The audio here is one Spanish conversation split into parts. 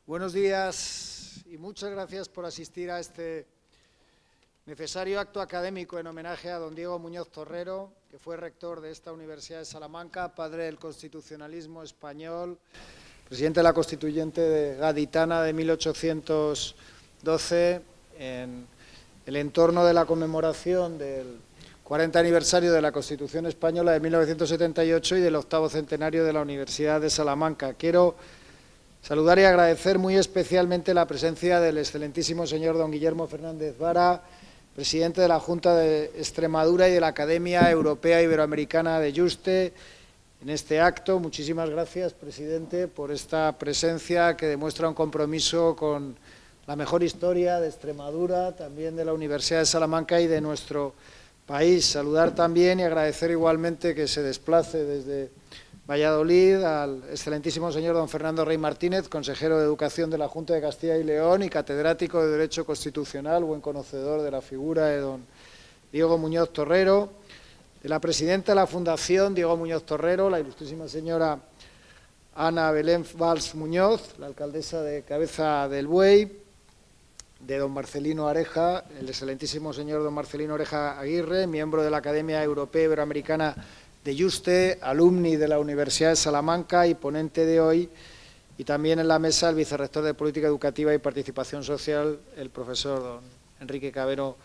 Buenos días y muchas gracias por asistir a este necesario acto académico en homenaje a don Diego Muñoz Torrero, que fue rector de esta Universidad de Salamanca, padre del constitucionalismo español, presidente de la Constituyente Gaditana de 1812, en el entorno de la conmemoración del 40 aniversario de la Constitución Española de 1978 y del 8º centenario de la Universidad de Salamanca. Quiero saludar y agradecer muy especialmente la presencia del excelentísimo señor don Guillermo Fernández Vara, presidente de la Junta de Extremadura y de la Academia Europea Iberoamericana de Yuste, en este acto. Muchísimas gracias, presidente, por esta presencia que demuestra un compromiso con la mejor historia de Extremadura, también de la Universidad de Salamanca y de nuestro país. Saludar también y agradecer igualmente que se desplace desde Valladolid al excelentísimo señor don Fernando Rey Martínez, consejero de Educación de la Junta de Castilla y León y catedrático de Derecho Constitucional, buen conocedor de la figura de don Diego Muñoz Torrero, de la presidenta de la Fundación Diego Muñoz Torrero, la ilustrísima señora Ana Belén Valls Muñoz, la alcaldesa de Cabeza del Buey, de don Marcelino Oreja, el excelentísimo señor don Marcelino Oreja Aguirre, miembro de la Academia Europea Iberoamericana de Yuste, alumni de la Universidad de Salamanca y ponente de hoy, y también en la mesa el vicerrector de Política Educativa y Participación Social, el profesor don Enrique Cabero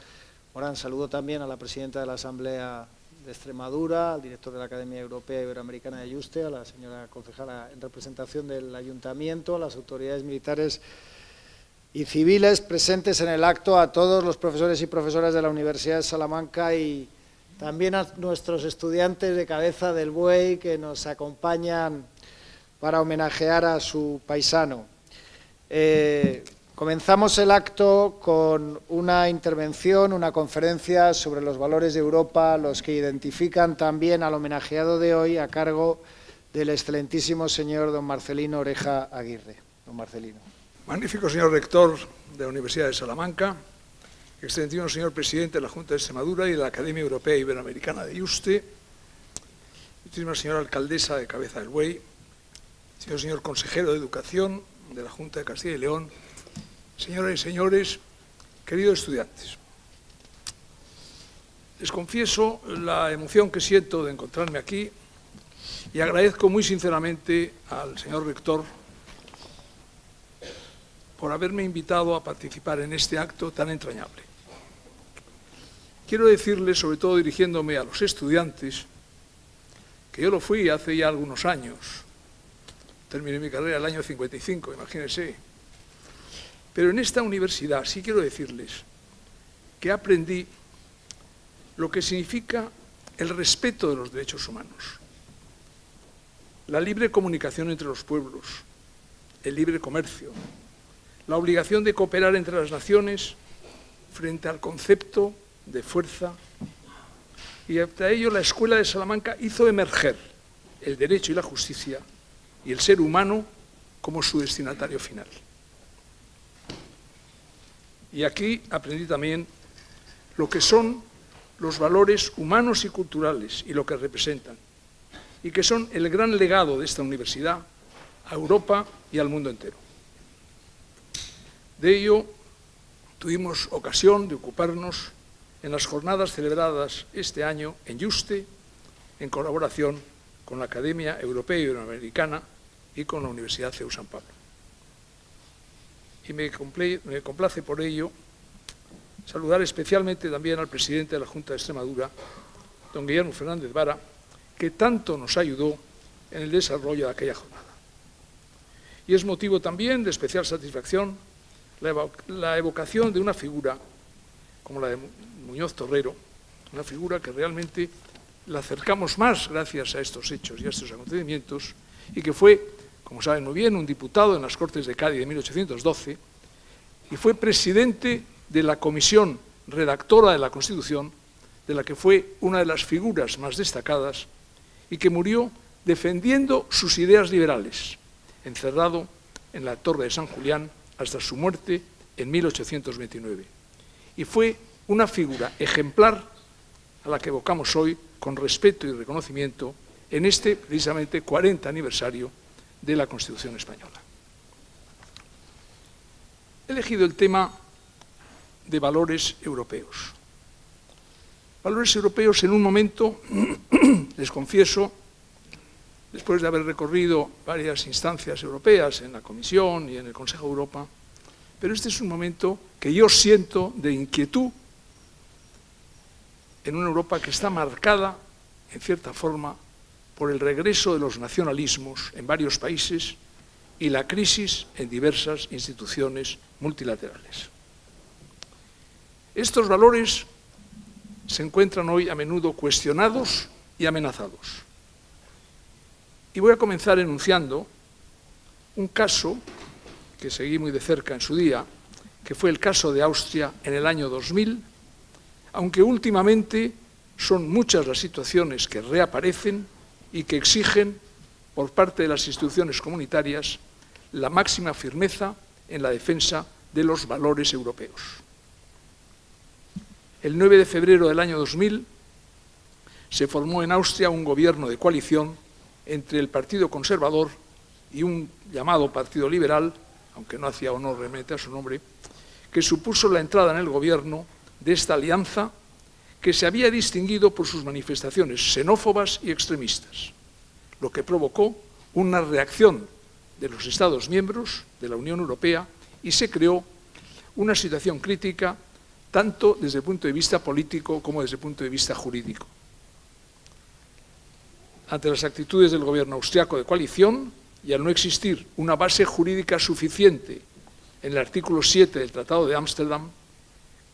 Morán. Saludo también a la presidenta de la Asamblea de Extremadura, al director de la Academia Europea Iberoamericana de Yuste, a la señora concejala en representación del Ayuntamiento, a las autoridades militares y civiles presentes en el acto, a todos los profesores y profesoras de la Universidad de Salamanca y también a nuestros estudiantes de Cabeza del Buey que nos acompañan para homenajear a su paisano. Comenzamos el acto con una intervención, una conferencia sobre los valores de Europa, los que identifican también al homenajeado de hoy a cargo del excelentísimo señor don Marcelino Oreja Aguirre. Don Marcelino. Magnífico señor rector de la Universidad de Salamanca, excelentísimo señor presidente de la Junta de Extremadura y de la Academia Europea Iberoamericana de Yuste, excelentísima señora alcaldesa de Cabeza del Buey, señor consejero de Educación de la Junta de Castilla y León, señoras y señores, queridos estudiantes. Les confieso la emoción que siento de encontrarme aquí y agradezco muy sinceramente al señor rector por haberme invitado a participar en este acto tan entrañable. Quiero decirles, sobre todo dirigiéndome a los estudiantes, que yo lo fui hace ya algunos años. Terminé mi carrera en el año 55, imagínense. Pero en esta universidad sí quiero decirles que aprendí lo que significa el respeto de los derechos humanos, la libre comunicación entre los pueblos, el libre comercio, la obligación de cooperar entre las naciones frente al concepto de fuerza, y para ello la Escuela de Salamanca hizo emerger el derecho y la justicia y el ser humano como su destinatario final. Y aquí aprendí también lo que son los valores humanos y culturales y lo que representan, y que son el gran legado de esta universidad a Europa y al mundo entero. De ello tuvimos ocasión de ocuparnos en las jornadas celebradas este año en Yuste, en colaboración con la Academia Europea Iberoamericana y con la Universidad CEU San Pablo. Y me complace por ello saludar especialmente también al presidente de la Junta de Extremadura, don Guillermo Fernández Vara, que tanto nos ayudó en el desarrollo de aquella jornada. Y es motivo también de especial satisfacción la evocación de una figura como la de Muñoz Torrero, una figura que realmente la acercamos más gracias a estos hechos y a estos acontecimientos, y que fue, como saben muy bien, un diputado en las Cortes de Cádiz de 1812, y fue presidente de la comisión redactora de la Constitución, de la que fue una de las figuras más destacadas, y que murió defendiendo sus ideas liberales, encerrado en la Torre de San Julián hasta su muerte en 1829. Y fue una figura ejemplar a la que evocamos hoy con respeto y reconocimiento en este, precisamente, 40 aniversario de la Constitución española. he elegido el tema de valores europeos. Valores europeos en un momento, les confieso, después de haber recorrido varias instancias europeas en la Comisión y en el Consejo de Europa, pero este es un momento que yo siento de inquietud en una Europa que está marcada, en cierta forma, por el regreso de los nacionalismos en varios países y la crisis en diversas instituciones multilaterales. Estos valores se encuentran hoy a menudo cuestionados y amenazados. Y voy a comenzar enunciando un caso que seguí muy de cerca en su día, que fue el caso de Austria en el año 2000, aunque últimamente son muchas las situaciones que reaparecen y que exigen, por parte de las instituciones comunitarias, la máxima firmeza en la defensa de los valores europeos. El 9 de febrero del año 2000 se formó en Austria un gobierno de coalición entre el Partido Conservador y un llamado Partido Liberal, aunque no hacía honor realmente a su nombre, que supuso la entrada en el gobierno de esta alianza que se había distinguido por sus manifestaciones xenófobas y extremistas, lo que provocó una reacción de los Estados miembros de la Unión Europea y se creó una situación crítica tanto desde el punto de vista político como desde el punto de vista jurídico. Ante las actitudes del gobierno austriaco de coalición y al no existir una base jurídica suficiente en el artículo 7 del Tratado de Ámsterdam,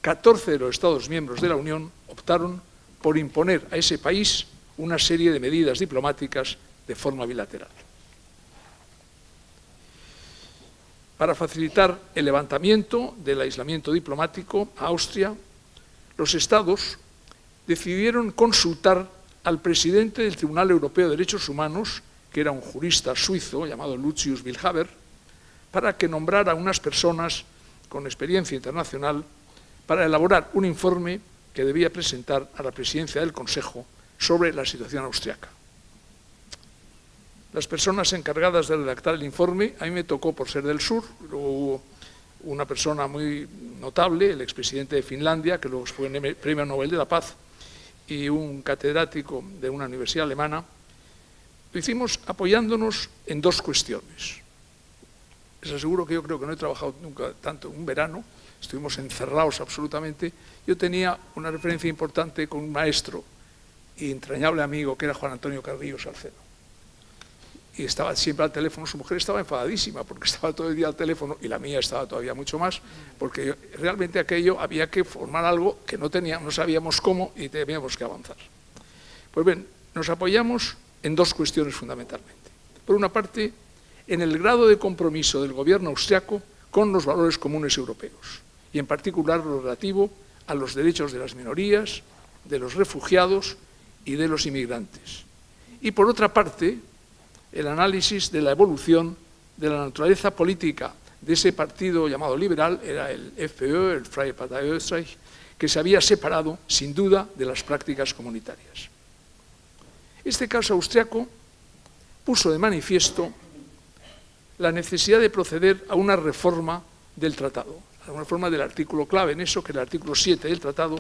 14 de los Estados miembros de la Unión optaron por imponer a ese país una serie de medidas diplomáticas de forma bilateral. Para facilitar el levantamiento del aislamiento diplomático a Austria, los Estados decidieron consultar al presidente del Tribunal Europeo de Derechos Humanos, que era un jurista suizo llamado Lucius Wilhaber, para que nombrara unas personas con experiencia internacional para elaborar un informe que debía presentar a la presidencia del Consejo sobre la situación austriaca. Las personas encargadas de redactar el informe, a mí me tocó por ser del sur, luego hubo una persona muy notable, el expresidente de Finlandia, que luego fue Premio Nobel de la Paz, y un catedrático de una universidad alemana. Lo hicimos apoyándonos en dos cuestiones. Les aseguro que yo creo que no he trabajado nunca tanto en un verano, estuvimos encerrados absolutamente. Yo tenía una referencia importante con un maestro y entrañable amigo que era Juan Antonio Carrillo Salcedo. Y estaba siempre al teléfono, su mujer estaba enfadadísima porque estaba todo el día al teléfono y la mía estaba todavía mucho más, porque realmente aquello había que formar algo que no sabíamos cómo y teníamos que avanzar. Pues bien, nos apoyamos en dos cuestiones fundamentalmente. Por una parte, en el grado de compromiso del gobierno austriaco con los valores comunes europeos, y en particular lo relativo a los derechos de las minorías, de los refugiados y de los inmigrantes. Y por otra parte, el análisis de la evolución de la naturaleza política de ese partido llamado liberal, era el FPÖ, el Freie Partei Österreich, que se había separado, sin duda, de las prácticas comunitarias. Este caso austriaco puso de manifiesto la necesidad de proceder a una reforma del tratado, a una reforma del artículo clave en eso, que es el artículo 7 del tratado,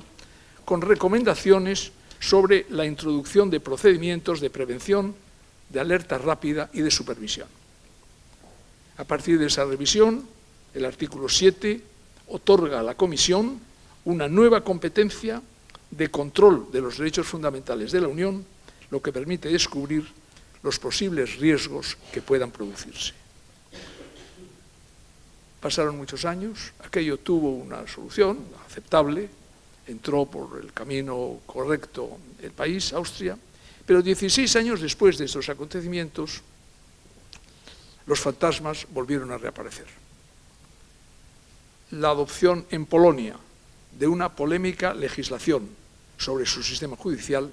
con recomendaciones sobre la introducción de procedimientos de prevención, de alerta rápida y de supervisión. A partir de esa revisión, el artículo 7 otorga a la Comisión una nueva competencia de control de los derechos fundamentales de la Unión, lo que permite descubrir los posibles riesgos que puedan producirse. Pasaron muchos años, aquello tuvo una solución aceptable, entró por el camino correcto el país, Austria, pero 16 años después de estos acontecimientos, los fantasmas volvieron a reaparecer. La adopción en Polonia de una polémica legislación sobre su sistema judicial,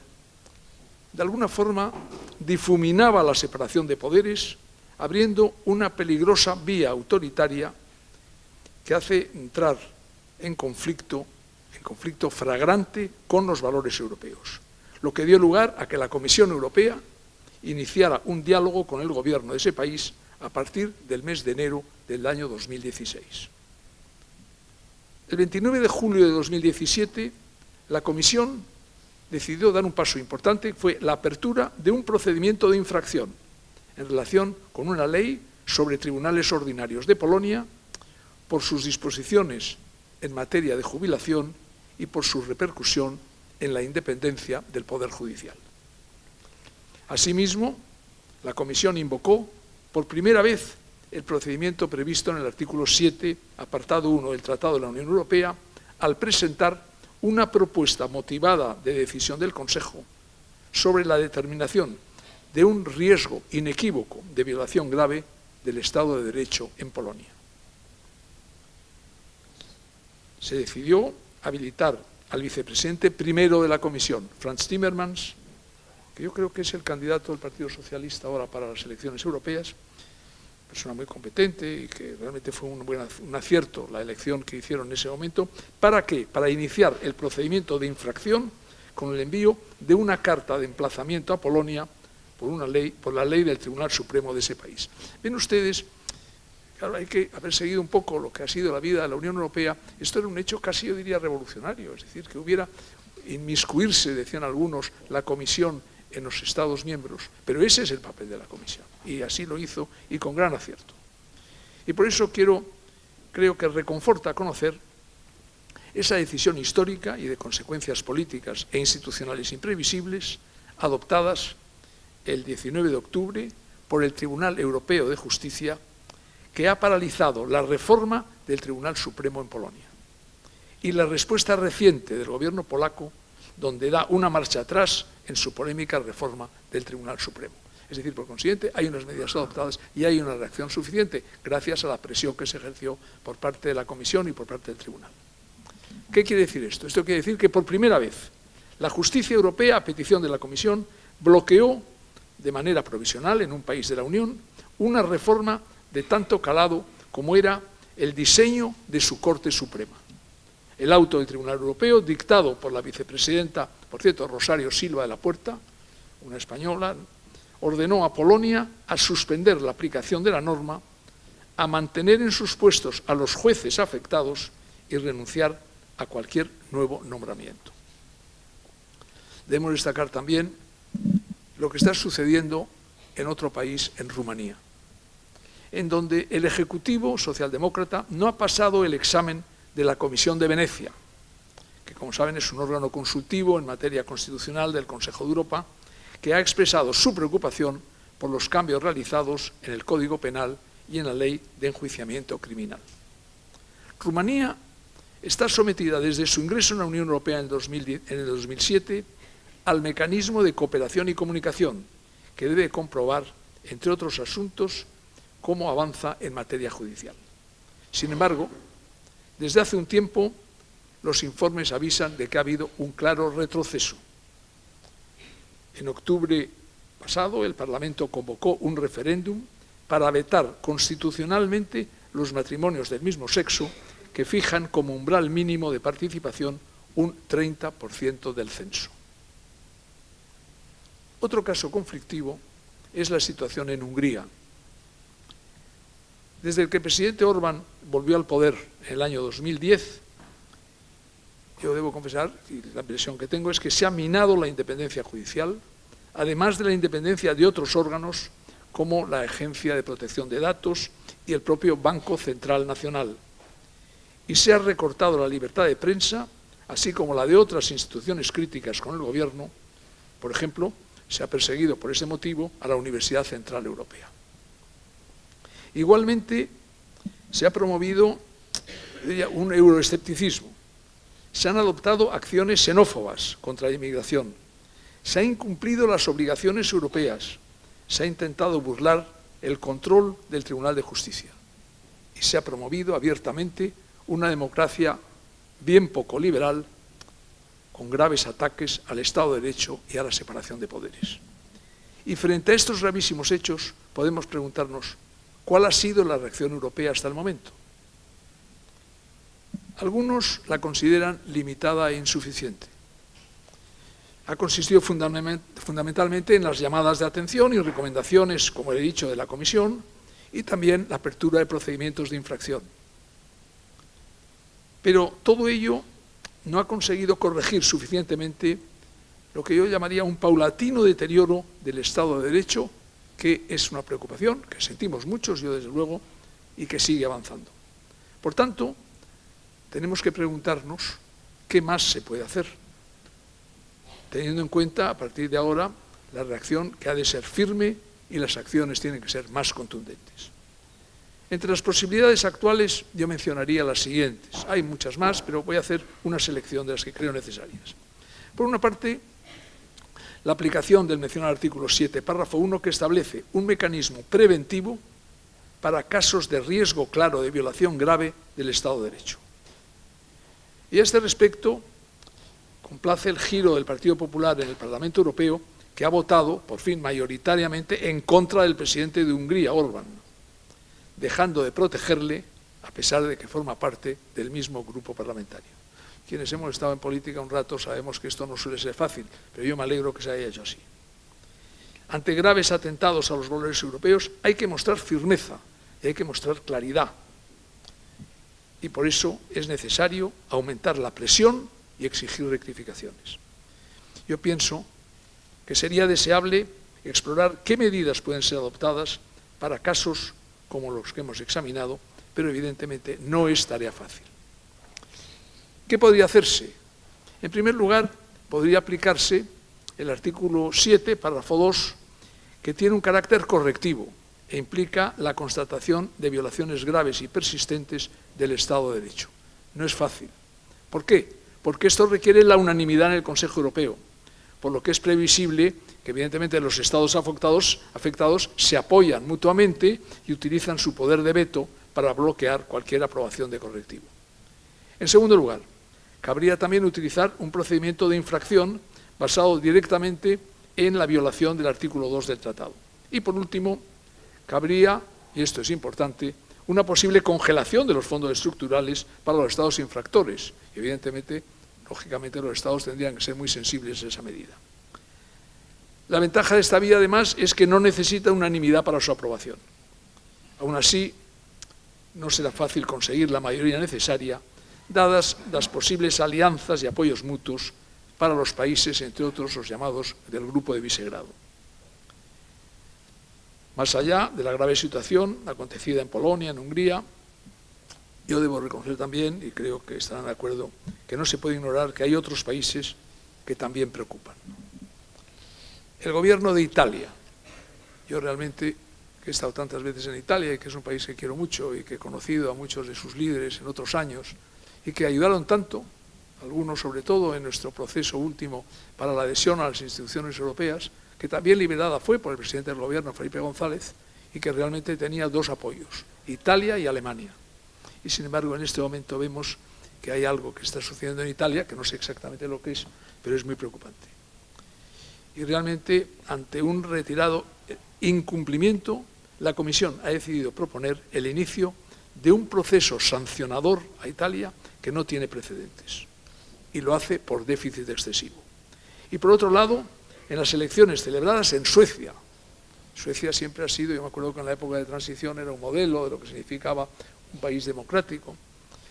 de alguna forma difuminaba la separación de poderes, abriendo una peligrosa vía autoritaria que hace entrar en conflicto fragrante con los valores europeos, lo que dio lugar a que la Comisión Europea iniciara un diálogo con el gobierno de ese país a partir del mes de enero del año 2016. El 29 de julio de 2017, la Comisión decidió dar un paso importante, fue la apertura de un procedimiento de infracción en relación con una ley sobre tribunales ordinarios de Polonia por sus disposiciones en materia de jubilación y por su repercusión en la independencia del Poder Judicial. Asimismo, la Comisión invocó por primera vez el procedimiento previsto en el artículo 7, apartado 1 del Tratado de la Unión Europea, al presentar una propuesta motivada de decisión del Consejo sobre la determinación de un riesgo inequívoco de violación grave del Estado de Derecho en Polonia. Se decidió habilitar al vicepresidente primero de la Comisión, Frans Timmermans, que yo creo que es el candidato del Partido Socialista ahora para las elecciones europeas, persona muy competente y que realmente fue un acierto la elección que hicieron en ese momento. ¿Para qué? Para iniciar el procedimiento de infracción con el envío de una carta de emplazamiento a Polonia por la ley del Tribunal Supremo de ese país. Ven ustedes, claro, hay que haber seguido un poco lo que ha sido la vida de la Unión Europea. Esto era un hecho casi, yo diría, revolucionario, es decir, que hubiera inmiscuirse, decían algunos, la Comisión en los Estados miembros, pero ese es el papel de la Comisión, y así lo hizo, y con gran acierto. Y por eso creo que reconforta conocer esa decisión histórica y de consecuencias políticas e institucionales imprevisibles adoptadas el 19 de octubre por el Tribunal Europeo de Justicia, que ha paralizado la reforma del Tribunal Supremo en Polonia, y la respuesta reciente del gobierno polaco, donde da una marcha atrás en su polémica reforma del Tribunal Supremo. Es decir, por consiguiente, hay unas medidas adoptadas y hay una reacción suficiente gracias a la presión que se ejerció por parte de la Comisión y por parte del Tribunal. ¿Qué quiere decir esto? Esto quiere decir que por primera vez la justicia europea, a petición de la Comisión, bloqueó de manera provisional en un país de la Unión una reforma de tanto calado como era el diseño de su Corte Suprema. El auto del Tribunal Europeo, dictado por la vicepresidenta, por cierto, Rosario Silva de la Puerta, una española, ordenó a Polonia a suspender la aplicación de la norma, a mantener en sus puestos a los jueces afectados y renunciar a cualquier nuevo nombramiento. Debemos destacar también lo que está sucediendo en otro país, en Rumanía, en donde el Ejecutivo socialdemócrata no ha pasado el examen de la Comisión de Venecia, que como saben es un órgano consultivo en materia constitucional del Consejo de Europa, que ha expresado su preocupación por los cambios realizados en el Código Penal y en la Ley de Enjuiciamiento Criminal. Rumanía está sometida desde su ingreso en la Unión Europea en el 2007 al mecanismo de cooperación y comunicación, que debe comprobar, entre otros asuntos, cómo avanza en materia judicial. Sin embargo, desde hace un tiempo, los informes avisan de que ha habido un claro retroceso. En octubre pasado, el Parlamento convocó un referéndum para vetar constitucionalmente los matrimonios del mismo sexo, que fijan como umbral mínimo de participación un 30% del censo. Otro caso conflictivo es la situación en Hungría. Desde que el presidente Orbán volvió al poder en el año 2010, yo debo confesar, y la impresión que tengo es que se ha minado la independencia judicial, además de la independencia de otros órganos como la Agencia de Protección de Datos y el propio Banco Central Nacional. Y se ha recortado la libertad de prensa, así como la de otras instituciones críticas con el gobierno. Por ejemplo, se ha perseguido por ese motivo a la Universidad Central Europea. Igualmente, se ha promovido un euroescepticismo. Se han adoptado acciones xenófobas contra la inmigración. Se han incumplido las obligaciones europeas. Se ha intentado burlar el control del Tribunal de Justicia. Y se ha promovido abiertamente una democracia bien poco liberal, con graves ataques al Estado de Derecho y a la separación de poderes. Y frente a estos gravísimos hechos, podemos preguntarnos, ¿cuál ha sido la reacción europea hasta el momento? Algunos la consideran limitada e insuficiente. Ha consistido fundamentalmente en las llamadas de atención y recomendaciones, como he dicho, de la Comisión, y también la apertura de procedimientos de infracción. Pero todo ello no ha conseguido corregir suficientemente lo que yo llamaría un paulatino deterioro del Estado de Derecho, que es una preocupación que sentimos muchos, yo desde luego, y que sigue avanzando. Por tanto, tenemos que preguntarnos qué más se puede hacer, teniendo en cuenta, a partir de ahora, la reacción que ha de ser firme y las acciones tienen que ser más contundentes. Entre las posibilidades actuales yo mencionaría las siguientes. Hay muchas más, pero voy a hacer una selección de las que creo necesarias. Por una parte, la aplicación del mencionado artículo 7, párrafo 1, que establece un mecanismo preventivo para casos de riesgo claro de violación grave del Estado de Derecho. Y a este respecto, complace el giro del Partido Popular en el Parlamento Europeo, que ha votado, por fin mayoritariamente, en contra del presidente de Hungría, Orbán, dejando de protegerle, a pesar de que forma parte del mismo grupo parlamentario. Quienes hemos estado en política un rato sabemos que esto no suele ser fácil, pero yo me alegro que se haya hecho así. Ante graves atentados a los valores europeos hay que mostrar firmeza y hay que mostrar claridad. Y por eso es necesario aumentar la presión y exigir rectificaciones. Yo pienso que sería deseable explorar qué medidas pueden ser adoptadas para casos como los que hemos examinado, pero evidentemente no es tarea fácil. ¿Qué podría hacerse? En primer lugar, podría aplicarse el artículo 7, párrafo 2, que tiene un carácter correctivo e implica la constatación de violaciones graves y persistentes del Estado de Derecho. No es fácil. ¿Por qué? Porque esto requiere la unanimidad en el Consejo Europeo, por lo que es previsible que evidentemente los Estados afectados se apoyan mutuamente y utilizan su poder de veto para bloquear cualquier aprobación de correctivo. En segundo lugar, cabría también utilizar un procedimiento de infracción basado directamente en la violación del artículo 2 del Tratado. Y por último, cabría, y esto es importante, una posible congelación de los fondos estructurales para los Estados infractores. Evidentemente, lógicamente, los Estados tendrían que ser muy sensibles a esa medida. La ventaja de esta vía, además, es que no necesita unanimidad para su aprobación. Aún así, no será fácil conseguir la mayoría necesaria, dadas las posibles alianzas y apoyos mutuos para los países, entre otros los llamados del Grupo de Visegrado. Más allá de la grave situación acontecida en Polonia, en Hungría, yo debo reconocer también, y creo que estarán de acuerdo, que no se puede ignorar que hay otros países que también preocupan. El gobierno de Italia, yo realmente, que he estado tantas veces en Italia y que es un país que quiero mucho y que he conocido a muchos de sus líderes en otros años y que ayudaron tanto, algunos sobre todo en nuestro proceso último para la adhesión a las instituciones europeas, que también liderada fue por el presidente del gobierno, Felipe González, y que realmente tenía dos apoyos, Italia y Alemania. Y sin embargo, en este momento vemos que hay algo que está sucediendo en Italia, que no sé exactamente lo que es, pero es muy preocupante. Y realmente, ante un reiterado incumplimiento, la Comisión ha decidido proponer el inicio de un proceso sancionador a Italia que no tiene precedentes. Y lo hace por déficit excesivo. Y por otro lado, en las elecciones celebradas en Suecia, Suecia siempre ha sido, yo me acuerdo que en la época de transición era un modelo de lo que significaba un país democrático.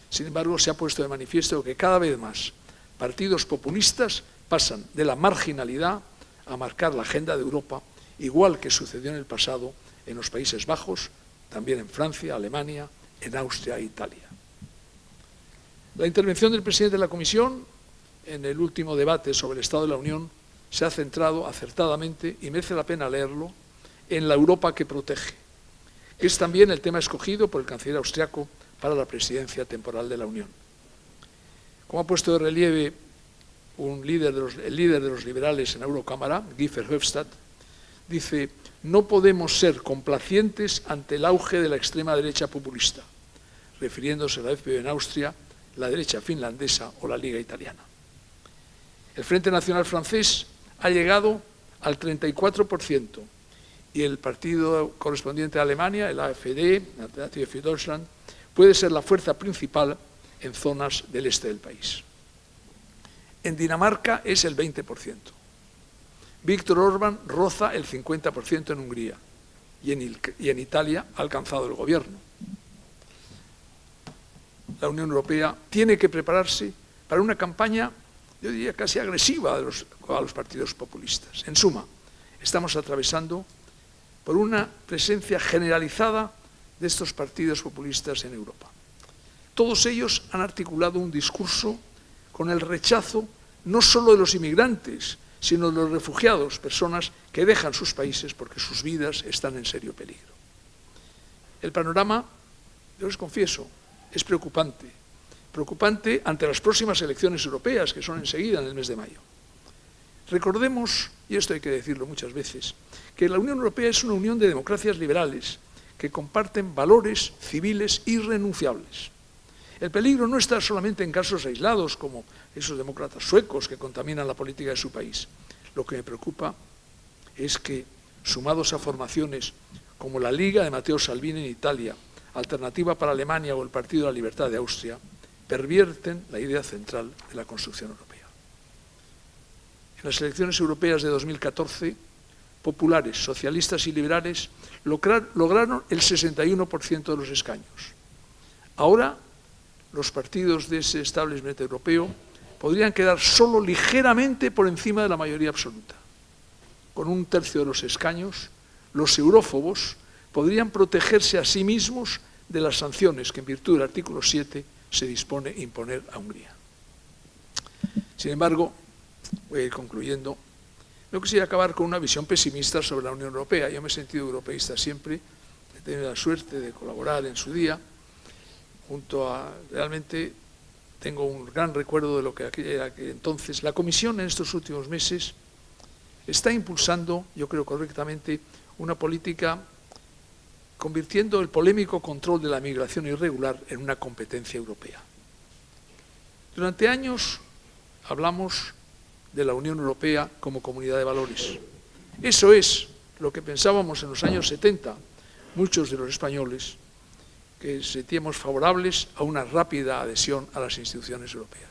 Sin embargo, se ha puesto de manifiesto que cada vez más partidos populistas pasan de la marginalidad a marcar la agenda de Europa, igual que sucedió en el pasado en los Países Bajos, también en Francia, Alemania, en Austria e Italia. La intervención del presidente de la Comisión en el último debate sobre el Estado de la Unión se ha centrado acertadamente, y merece la pena leerlo, en la Europa que protege, que es también el tema escogido por el canciller austriaco para la presidencia temporal de la Unión. Como ha puesto de relieve el líder de los liberales en la Eurocámara, Guy Verhofstadt, dice: no podemos ser complacientes ante el auge de la extrema derecha populista, refiriéndose a la FPÖ en Austria, la derecha finlandesa o la Liga italiana. El Frente Nacional francés ha llegado al 34% y el partido correspondiente a Alemania, el AfD, Alternative für Deutschland, puede ser la fuerza principal en zonas del este del país. En Dinamarca es el 20%. Víctor Orbán roza el 50% en Hungría y en Italia ha alcanzado el gobierno. la Unión Europea tiene que prepararse para una campaña, yo diría casi agresiva a los partidos populistas. En suma, estamos atravesando por una presencia generalizada de estos partidos populistas en Europa. Todos ellos han articulado un discurso con el rechazo no solo de los inmigrantes, sino de los refugiados, personas que dejan sus países porque sus vidas están en serio peligro. El panorama, yo les confieso, es preocupante. Preocupante ante las próximas elecciones europeas, que son enseguida en el mes de mayo. Recordemos, y esto hay que decirlo muchas veces, que la Unión Europea es una unión de democracias liberales que comparten valores civiles irrenunciables. El peligro no está solamente en casos aislados, como esos demócratas suecos que contaminan la política de su país. Lo que me preocupa es que, sumados a formaciones como la Liga de Matteo Salvini en Italia, Alternativa para Alemania o el Partido de la Libertad de Austria, pervierten la idea central de la construcción europea. En las elecciones europeas de 2014, populares, socialistas y liberales lograron el 61% de los escaños. Ahora, los partidos de ese establishment europeo podrían quedar solo ligeramente por encima de la mayoría absoluta. Con un tercio de los escaños, los eurófobos podrían protegerse a sí mismos de las sanciones que en virtud del artículo 7 se dispone a imponer a Hungría. Sin embargo, voy a ir concluyendo, no quisiera acabar con una visión pesimista sobre la Unión Europea. Yo me he sentido europeísta siempre, he tenido la suerte de colaborar en su día, realmente tengo un gran recuerdo de lo que era que entonces. La Comisión en estos últimos meses está impulsando, yo creo correctamente, una política convirtiendo el polémico control de la migración irregular en una competencia europea. Durante años hablamos de la Unión Europea como comunidad de valores. Eso es lo que pensábamos en los años 70, muchos de los españoles, que sentíamos favorables a una rápida adhesión a las instituciones europeas.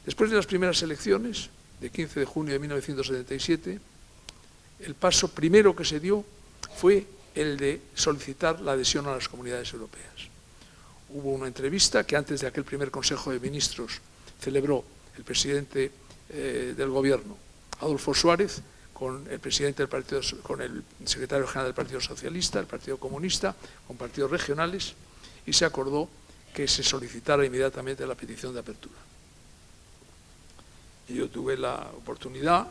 Después de las primeras elecciones, de 15 de junio de 1977, el paso primero que se dio fue el de solicitar la adhesión a las comunidades europeas. Hubo una entrevista que antes de aquel primer Consejo de Ministros celebró el presidente del Gobierno, Adolfo Suárez, con el presidente del partido, con el secretario general del Partido Socialista, el Partido Comunista, con partidos regionales, y se acordó que se solicitara inmediatamente la petición de apertura. Y yo tuve la oportunidad,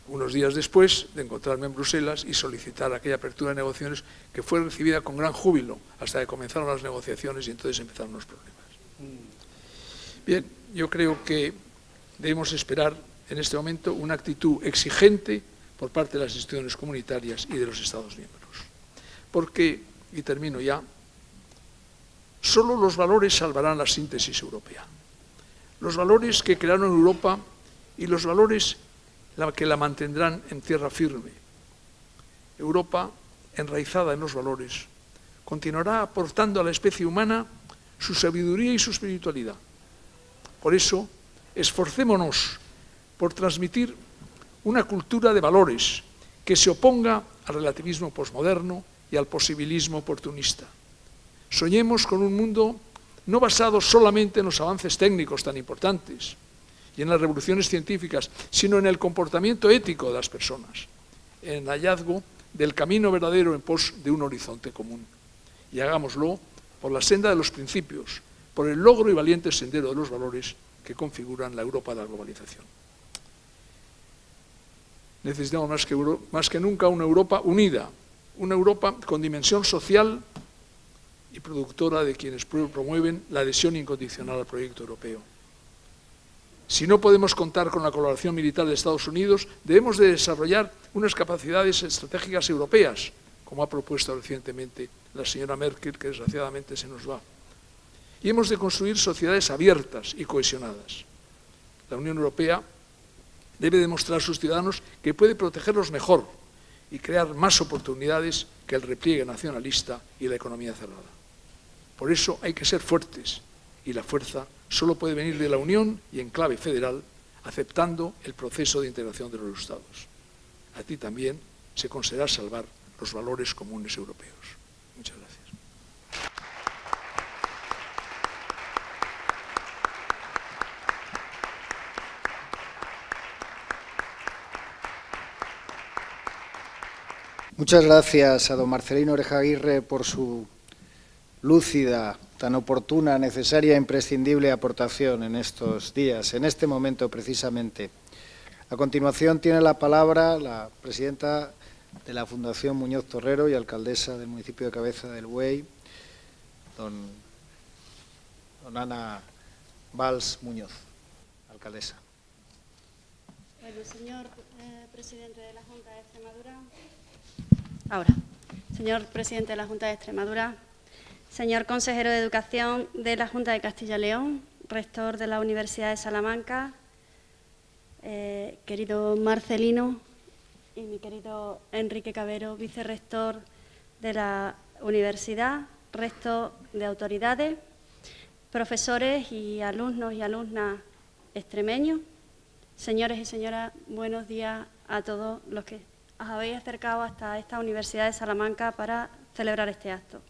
unos días después, de encontrarme en Bruselas y solicitar aquella apertura de negociaciones, que fue recibida con gran júbilo hasta que comenzaron las negociaciones y entonces empezaron los problemas. Bien, yo creo que debemos esperar en este momento una actitud exigente por parte de las instituciones comunitarias y de los Estados miembros. Porque, y termino ya, solo los valores salvarán la síntesis europea. Los valores que crearon Europa y los valores que la mantendrán en tierra firme. Europa, enraizada en los valores, continuará aportando a la especie humana su sabiduría y su espiritualidad. Por eso, esforcémonos por transmitir una cultura de valores que se oponga al relativismo posmoderno y al posibilismo oportunista. Soñemos con un mundo no basado solamente en los avances técnicos tan importantes y en las revoluciones científicas, sino en el comportamiento ético de las personas, en el hallazgo del camino verdadero en pos de un horizonte común. Y hagámoslo por la senda de los principios, por el logro y valiente sendero de los valores que configuran la Europa de la globalización. Necesitamos más que nunca una Europa unida, una Europa con dimensión social y productora de quienes promueven la adhesión incondicional al proyecto europeo. Si no podemos contar con la colaboración militar de Estados Unidos, debemos de desarrollar unas capacidades estratégicas europeas, como ha propuesto recientemente la señora Merkel, que desgraciadamente se nos va. Y hemos de construir sociedades abiertas y cohesionadas. La Unión Europea debe demostrar a sus ciudadanos que puede protegerlos mejor y crear más oportunidades que el repliegue nacionalista y la economía cerrada. Por eso hay que ser fuertes, y la fuerza solo puede venir de la Unión y en clave federal, aceptando el proceso de integración de los Estados. A ti también se conseguirá salvar los valores comunes europeos. Muchas gracias. Muchas gracias a don Marcelino Oreja-Aguirre por su lúcida, tan oportuna, necesaria e imprescindible aportación en estos días, en este momento precisamente. A continuación tiene la palabra la presidenta de la Fundación Muñoz Torrero y alcaldesa del municipio de Cabeza del Buey, don Ana Valls Muñoz, alcaldesa. Bueno, señor presidente de la Junta de Extremadura. Señor presidente de la Junta de Extremadura, señor consejero de Educación de la Junta de Castilla y León, rector de la Universidad de Salamanca, querido Marcelino y mi querido Enrique Cabero, vicerrector de la universidad, resto de autoridades, profesores y alumnos y alumnas extremeños, señores y señoras, buenos días a todos los que os habéis acercado hasta esta Universidad de Salamanca para celebrar este acto.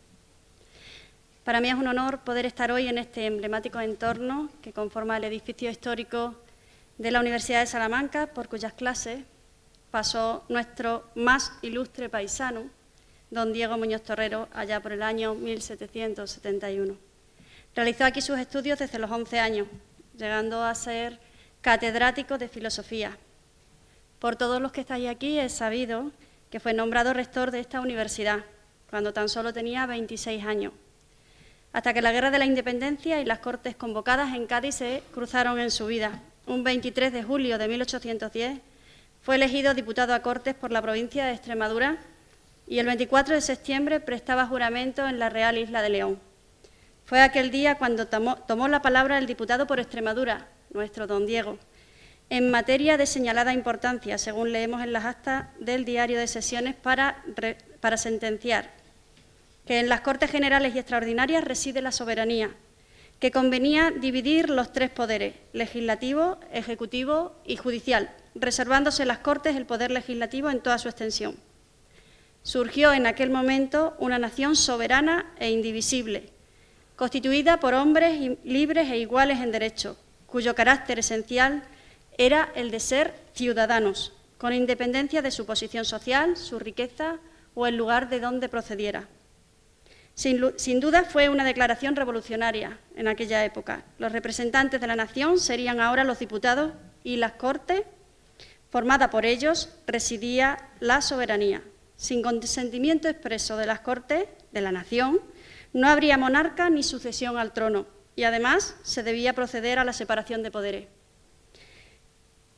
Para mí es un honor poder estar hoy en este emblemático entorno que conforma el edificio histórico de la Universidad de Salamanca, por cuyas clases pasó nuestro más ilustre paisano, don Diego Muñoz Torrero, allá por el año 1771. Realizó aquí sus estudios desde los 11 años, llegando a ser catedrático de filosofía. Por todos los que estáis aquí es sabido que fue nombrado rector de esta universidad, cuando tan solo tenía 26 años, hasta que la Guerra de la Independencia y las Cortes convocadas en Cádiz se cruzaron en su vida. Un 23 de julio de 1810 fue elegido diputado a Cortes por la provincia de Extremadura y el 24 de septiembre prestaba juramento en la Real Isla de León. Fue aquel día cuando tomó la palabra el diputado por Extremadura, nuestro don Diego, en materia de señalada importancia, según leemos en las actas del diario de sesiones, para sentenciar que en las Cortes Generales y Extraordinarias reside la soberanía, que convenía dividir los tres poderes, legislativo, ejecutivo y judicial, reservándose en las Cortes el poder legislativo en toda su extensión. Surgió en aquel momento una nación soberana e indivisible, constituida por hombres libres e iguales en derecho, cuyo carácter esencial era el de ser ciudadanos, con independencia de su posición social, su riqueza o el lugar de donde procediera. Sin duda fue una declaración revolucionaria en aquella época. Los representantes de la nación serían ahora los diputados y las Cortes, formada por ellos, residía la soberanía. Sin consentimiento expreso de las Cortes de la nación, no habría monarca ni sucesión al trono y además se debía proceder a la separación de poderes.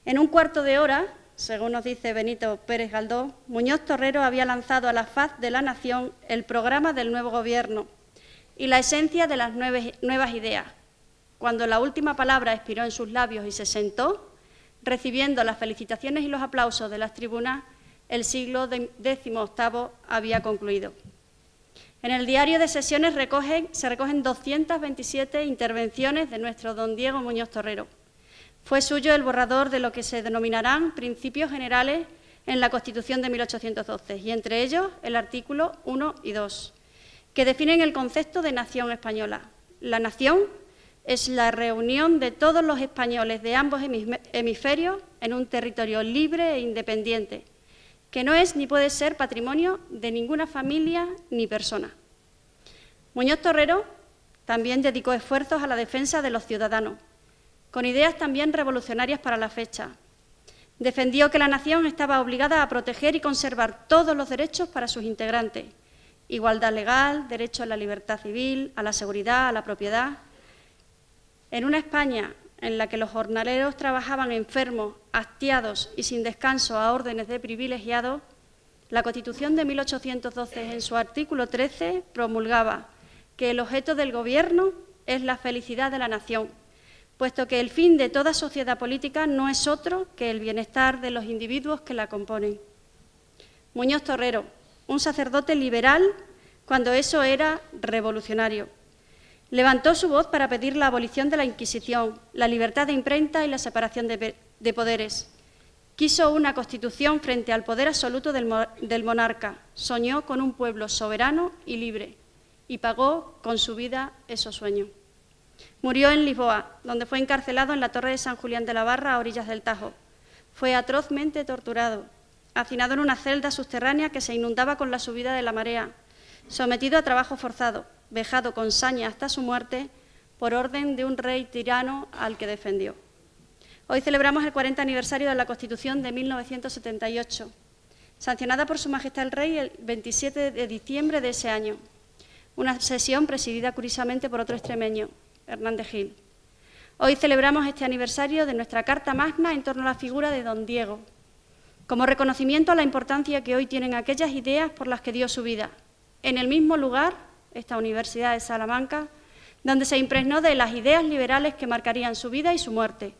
En un cuarto de hora, según nos dice Benito Pérez Galdós, Muñoz Torrero había lanzado a la faz de la nación el programa del nuevo gobierno y la esencia de las nuevas ideas. Cuando la última palabra expiró en sus labios y se sentó, recibiendo las felicitaciones y los aplausos de las tribunas, el siglo XVIII había concluido. En el diario de sesiones se recogen 227 intervenciones de nuestro don Diego Muñoz Torrero. Fue suyo el borrador de lo que se denominarán principios generales en la Constitución de 1812, y entre ellos el artículo 1 y 2, que definen el concepto de nación española. La nación es la reunión de todos los españoles de ambos hemisferios en un territorio libre e independiente, que no es ni puede ser patrimonio de ninguna familia ni persona. Muñoz Torrero también dedicó esfuerzos a la defensa de los ciudadanos, con ideas también revolucionarias para la fecha. Defendió que la nación estaba obligada a proteger y conservar todos los derechos para sus integrantes: igualdad legal, derecho a la libertad civil, a la seguridad, a la propiedad. En una España en la que los jornaleros trabajaban enfermos, hastiados y sin descanso a órdenes de privilegiados, la Constitución de 1812, en su artículo 13, promulgaba que el objeto del Gobierno es la felicidad de la nación, puesto que el fin de toda sociedad política no es otro que el bienestar de los individuos que la componen. Muñoz Torrero, un sacerdote liberal cuando eso era revolucionario, levantó su voz para pedir la abolición de la Inquisición, la libertad de imprenta y la separación de poderes. Quiso una Constitución frente al poder absoluto del monarca, soñó con un pueblo soberano y libre y pagó con su vida esos sueños. Murió en Lisboa, donde fue encarcelado en la Torre de San Julián de la Barra, a orillas del Tajo. Fue atrozmente torturado. hacinado en una celda subterránea que se inundaba con la subida de la marea, sometido a trabajo forzado, vejado con saña hasta su muerte por orden de un rey tirano al que defendió. Hoy celebramos el 40 aniversario de la Constitución de 1978, sancionada por Su Majestad el Rey el 27 de diciembre de ese año, una sesión presidida curiosamente por otro extremeño, Hernández Gil. Hoy celebramos este aniversario de nuestra Carta Magna en torno a la figura de don Diego, como reconocimiento a la importancia que hoy tienen aquellas ideas por las que dio su vida, en el mismo lugar, esta Universidad de Salamanca, donde se impregnó de las ideas liberales que marcarían su vida y su muerte,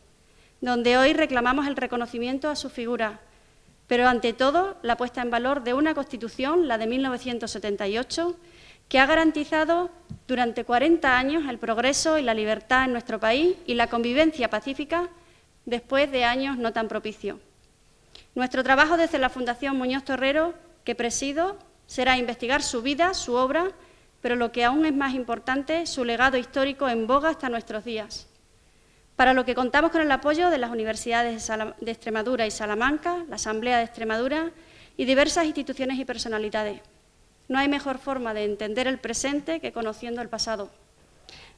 donde hoy reclamamos el reconocimiento a su figura, pero ante todo la puesta en valor de una Constitución, la de 1978, que ha garantizado durante 40 años el progreso y la libertad en nuestro país y la convivencia pacífica después de años no tan propicios. Nuestro trabajo desde la Fundación Muñoz Torrero, que presido, será investigar su vida, su obra, pero lo que aún es más importante, su legado histórico en boga hasta nuestros días, para lo que contamos con el apoyo de las universidades de Extremadura y Salamanca, la Asamblea de Extremadura y diversas instituciones y personalidades. No hay mejor forma de entender el presente que conociendo el pasado.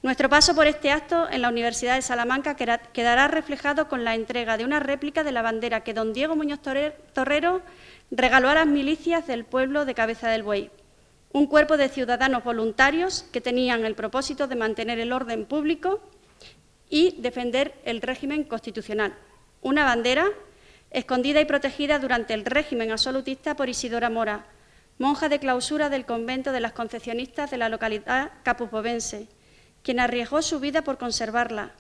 Nuestro paso por este acto en la Universidad de Salamanca quedará reflejado con la entrega de una réplica de la bandera que don Diego Muñoz Torrero regaló a las milicias del pueblo de Cabeza del Buey, un cuerpo de ciudadanos voluntarios que tenían el propósito de mantener el orden público y defender el régimen constitucional. Una bandera escondida y protegida durante el régimen absolutista por Isidora Mora, monja de clausura del convento de las Concepcionistas de la localidad capusbovense, quien arriesgó su vida por conservarla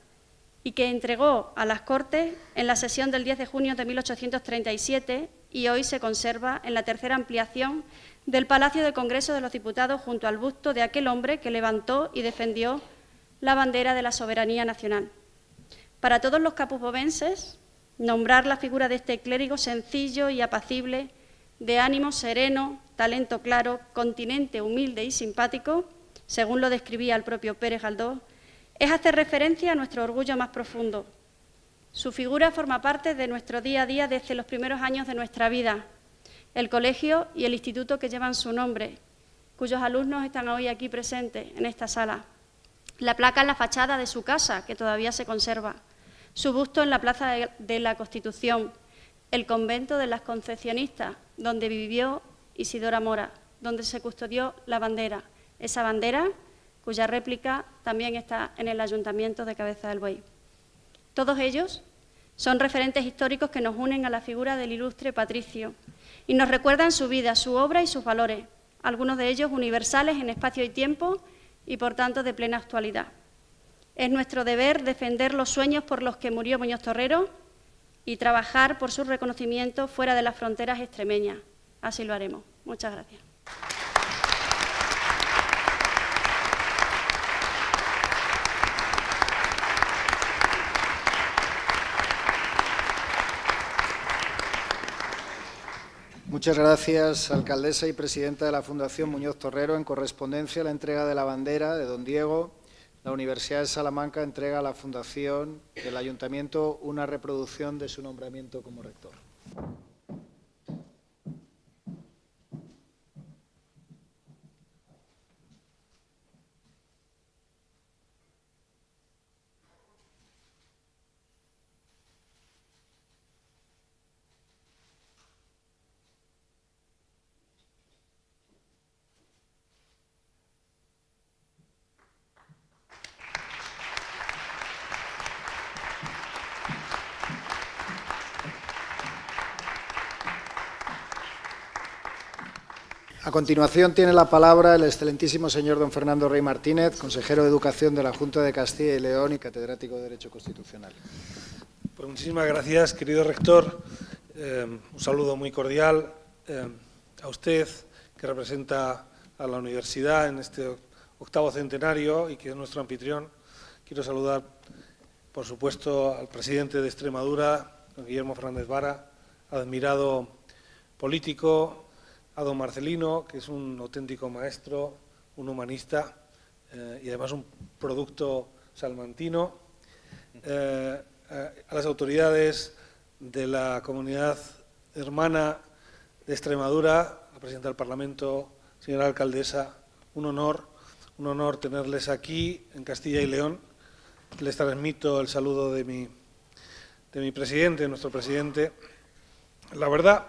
y que entregó a las Cortes en la sesión del 10 de junio de 1837 y hoy se conserva en la tercera ampliación del Palacio del Congreso de los Diputados junto al busto de aquel hombre que levantó y defendió la bandera de la soberanía nacional. Para todos los capusbovenses, nombrar la figura de este clérigo sencillo y apacible, de ánimo sereno, talento claro, continente humilde y simpático, según lo describía el propio Pérez Galdós, es hacer referencia a nuestro orgullo más profundo. Su figura forma parte de nuestro día a día desde los primeros años de nuestra vida, el colegio y el instituto que llevan su nombre, cuyos alumnos están hoy aquí presentes en esta sala. La placa en la fachada de su casa, que todavía se conserva, su busto en la Plaza de la Constitución, el convento de las Concepcionistas, donde vivió Isidora Mora, donde se custodió la bandera, esa bandera cuya réplica también está en el Ayuntamiento de Cabeza del Buey. Todos ellos son referentes históricos que nos unen a la figura del ilustre patricio y nos recuerdan su vida, su obra y sus valores, algunos de ellos universales en espacio y tiempo y, por tanto, de plena actualidad. Es nuestro deber defender los sueños por los que murió Muñoz Torrero y trabajar por su reconocimiento fuera de las fronteras extremeñas. Así lo haremos. Muchas gracias. Muchas gracias, alcaldesa y presidenta de la Fundación Muñoz Torrero. En correspondencia a la entrega de la bandera de don Diego, la Universidad de Salamanca entrega a la Fundación del Ayuntamiento una reproducción de su nombramiento como rector. A continuación tiene la palabra el excelentísimo señor don Fernando Rey Martínez, consejero de Educación de la Junta de Castilla y León y catedrático de Derecho Constitucional. Pues muchísimas gracias, querido rector. Un saludo muy cordial a usted, que representa a la universidad en este 8º centenario y que es nuestro anfitrión. Quiero saludar, por supuesto, al presidente de Extremadura, don Guillermo Fernández Vara, admirado político, a don Marcelino, que es un auténtico maestro, un humanista y además un producto salmantino, a las autoridades de la comunidad hermana de Extremadura, la presidenta del Parlamento, señora alcaldesa, un honor tenerles aquí en Castilla y León. Les transmito el saludo de mi presidente, nuestro presidente. La verdad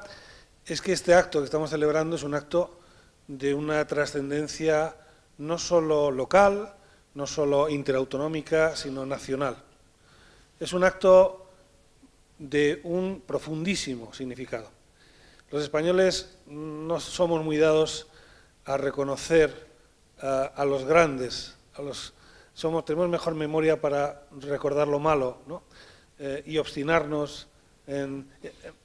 es que este acto que estamos celebrando es un acto de una trascendencia no solo local, no solo interautonómica, sino nacional. Es un acto de un profundísimo significado. Los españoles no somos muy dados a reconocer a los grandes, tenemos mejor memoria para recordar lo malo, ¿no? Y obstinarnos,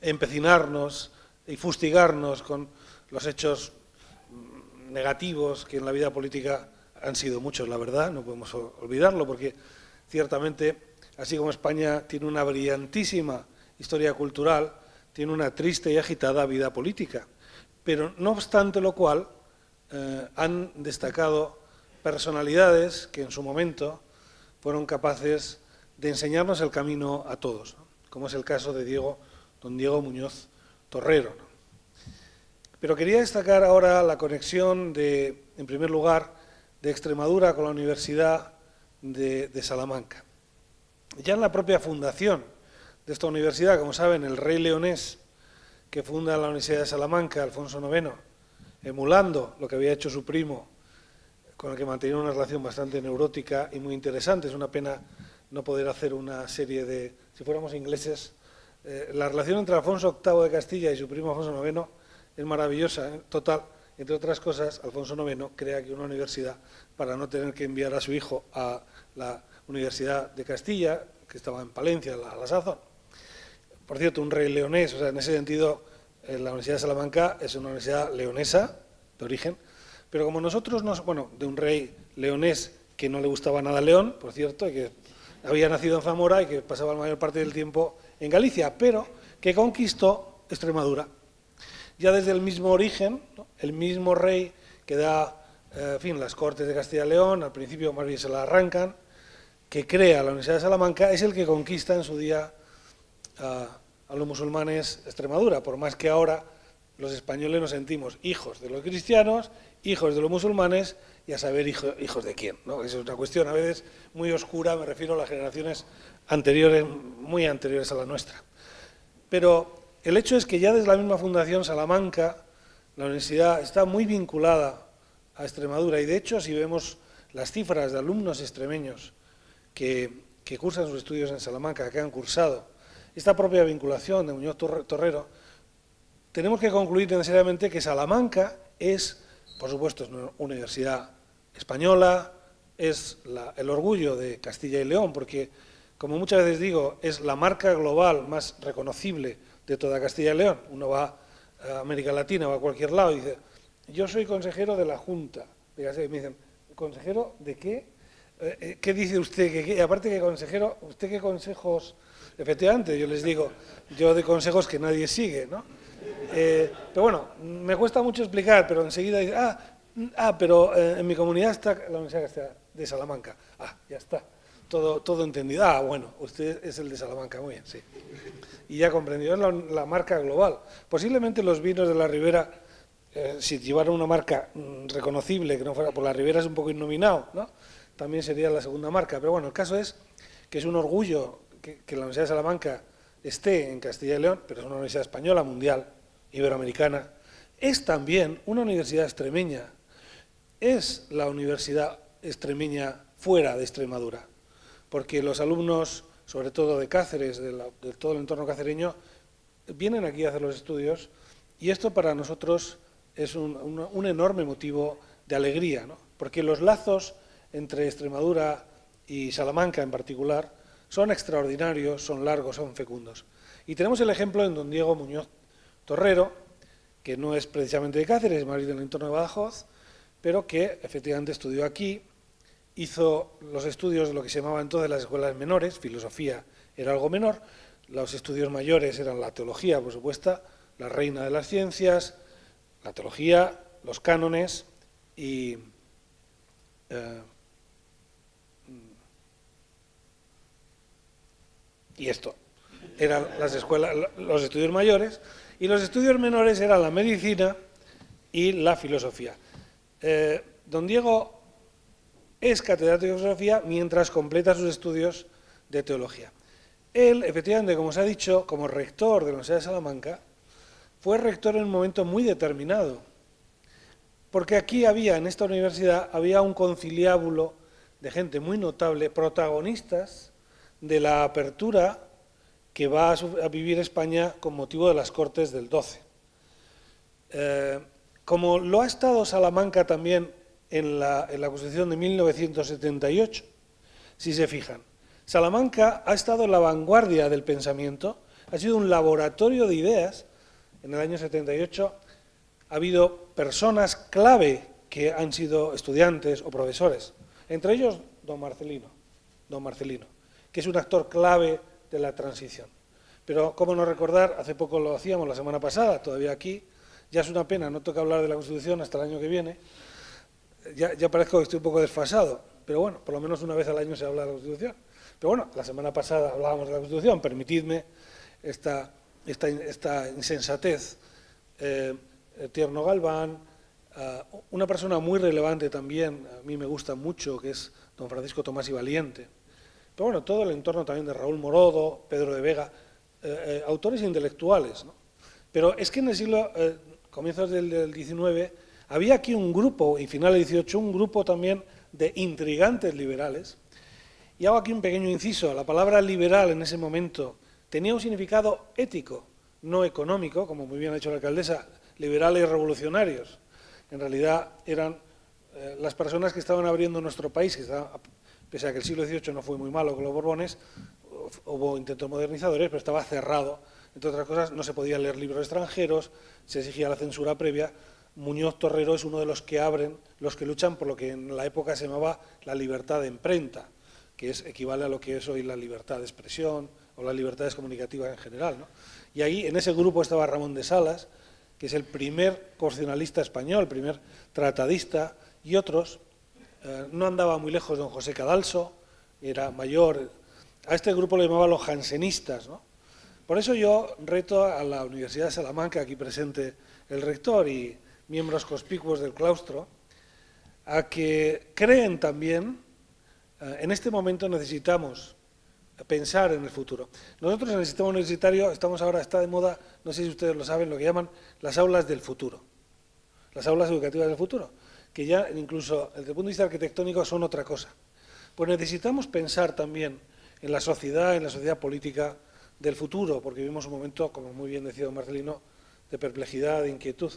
empecinarnos y fustigarnos con los hechos negativos que en la vida política han sido muchos, la verdad, no podemos olvidarlo, porque ciertamente, así como España tiene una brillantísima historia cultural, tiene una triste y agitada vida política. Pero no obstante lo cual, han destacado personalidades que en su momento fueron capaces de enseñarnos el camino a todos, ¿no? Como es el caso de don Diego Muñoz Torrero, ¿no? Pero quería destacar ahora la conexión en primer lugar, de Extremadura con la Universidad de Salamanca. Ya en la propia fundación de esta universidad, como saben, el rey leonés que funda la Universidad de Salamanca, Alfonso IX, emulando lo que había hecho su primo, con el que mantenía una relación bastante neurótica y muy interesante. Es una pena no poder hacer una serie de... Si fuéramos ingleses, la relación entre Alfonso VIII de Castilla y su primo Alfonso IX es maravillosa, ¿eh? Total, entre otras cosas, Alfonso IX crea aquí una universidad para no tener que enviar a su hijo a la Universidad de Castilla, que estaba en Palencia, a la sazón. Por cierto, un rey leonés, o sea, en ese sentido, la Universidad de Salamanca es una universidad leonesa, de origen, pero como nosotros, de un rey leonés que no le gustaba nada León, por cierto, y que había nacido en Zamora y que pasaba la mayor parte del tiempo en Galicia, pero que conquistó Extremadura. Ya desde el mismo origen, ¿no? El mismo rey que da, las Cortes de Castilla y León, al principio más bien se la arrancan, que crea la Universidad de Salamanca, es el que conquista en su día a los musulmanes Extremadura, por más que ahora los españoles nos sentimos hijos de los cristianos, hijos de los musulmanes y a saber hijos de quién, ¿no? Esa es una cuestión a veces muy oscura, me refiero a las generaciones anteriores, muy anteriores a la nuestra. Pero el hecho es que ya desde la misma fundación Salamanca, la universidad está muy vinculada a Extremadura y de hecho si vemos las cifras de alumnos extremeños que cursan sus estudios en Salamanca, que han cursado esta propia vinculación de Muñoz Torrero, tenemos que concluir necesariamente que Salamanca es, por supuesto, es una universidad española, es el orgullo de Castilla y León, porque, como muchas veces digo, es la marca global más reconocible de toda Castilla y León. Uno va a América Latina, va a cualquier lado y dice, yo soy consejero de la Junta. Y me dicen, ¿consejero de qué? ¿Qué dice usted? Aparte que consejero, ¿usted qué consejos? Efectivamente, yo les digo, yo de consejos que nadie sigue, ¿no? Pero bueno, me cuesta mucho explicar, pero enseguida dice, pero en mi comunidad está la Universidad de Salamanca. Ya está, todo entendido. Bueno, usted es el de Salamanca, muy bien, sí. Y ya comprendió, es la marca global. Posiblemente los vinos de la Ribera, si llevaran una marca reconocible, que no fuera por la Ribera es un poco innominado, ¿no? También sería la segunda marca. Pero bueno, el caso es que es un orgullo que la Universidad de Salamanca esté en Castilla y León, pero es una universidad española, mundial, iberoamericana. Es también una universidad extremeña, es la universidad extremeña fuera de Extremadura, porque los alumnos, sobre todo de Cáceres, de todo el entorno cacereño, vienen aquí a hacer los estudios y esto para nosotros es un enorme motivo de alegría, ¿no? Porque los lazos entre Extremadura y Salamanca en particular son extraordinarios, son largos, son fecundos. Y tenemos el ejemplo en don Diego Muñoz Torrero, que no es precisamente de Cáceres, es más bien del entorno de Badajoz, pero que efectivamente estudió aquí, hizo los estudios de lo que se llamaban entonces las escuelas menores, filosofía era algo menor, los estudios mayores eran la teología, por supuesto, la reina de las ciencias, la teología, los cánones y esto. Eran las escuelas, los estudios mayores, Y los estudios menores eran la medicina y la filosofía. Don Diego es catedrático de filosofía mientras completa sus estudios de teología. Él, efectivamente, como se ha dicho, como rector de la Universidad de Salamanca, fue rector en un momento muy determinado, porque aquí había, en esta universidad, había un conciliábulo de gente muy notable, protagonistas de la apertura que va a vivir España con motivo de las Cortes del 12. Como lo ha estado Salamanca también en la Constitución de 1978, si se fijan, Salamanca ha estado en la vanguardia del pensamiento, ha sido un laboratorio de ideas. En el año 78 ha habido personas clave que han sido estudiantes o profesores, entre ellos don Marcelino, que es un actor clave de la transición. Pero, cómo no recordar, hace poco lo hacíamos, la semana pasada, todavía aquí, ya es una pena, no toca hablar de la Constitución hasta el año que viene, ya parezco que estoy un poco desfasado, pero bueno, por lo menos una vez al año se habla de la Constitución. Pero bueno, la semana pasada hablábamos de la Constitución, permitidme esta insensatez. Tierno Galván, una persona muy relevante también, a mí me gusta mucho, que es don Francisco Tomás y Valiente. Pero bueno, todo el entorno también de Raúl Morodo, Pedro de Vega, autores intelectuales, ¿no? Pero es que en el siglo, comienzos del XIX, había aquí un grupo, y finales del XVIII, un grupo también de intrigantes liberales. Y hago aquí un pequeño inciso, la palabra liberal en ese momento tenía un significado ético, no económico, como muy bien ha dicho la alcaldesa, liberales revolucionarios. En realidad eran las personas que estaban abriendo nuestro país, pese a que el siglo XVIII no fue muy malo con los Borbones, hubo intentos modernizadores, pero estaba cerrado. Entre otras cosas, no se podían leer libros extranjeros, se exigía la censura previa. Muñoz Torrero es uno de los que abren, los que luchan por lo que en la época se llamaba la libertad de imprenta, que equivale a lo que es hoy la libertad de expresión o las libertades comunicativas en general, ¿no? Y ahí, en ese grupo, estaba Ramón de Salas, que es el primer constitucionalista español, el primer tratadista, y otros. No andaba muy lejos don José Cadalso, era mayor. A este grupo lo llamaban los jansenistas, ¿no? Por eso yo reto a la Universidad de Salamanca, aquí presente el rector y miembros conspicuos del claustro, a que creen también. En este momento necesitamos pensar en el futuro. Nosotros en el sistema universitario está de moda, no sé si ustedes lo saben, lo que llaman las aulas del futuro, las aulas educativas del futuro, que ya incluso desde el punto de vista arquitectónico son otra cosa. Pues necesitamos pensar también en la sociedad política del futuro, porque vivimos un momento, como muy bien decía don Marcelino, de perplejidad, de inquietud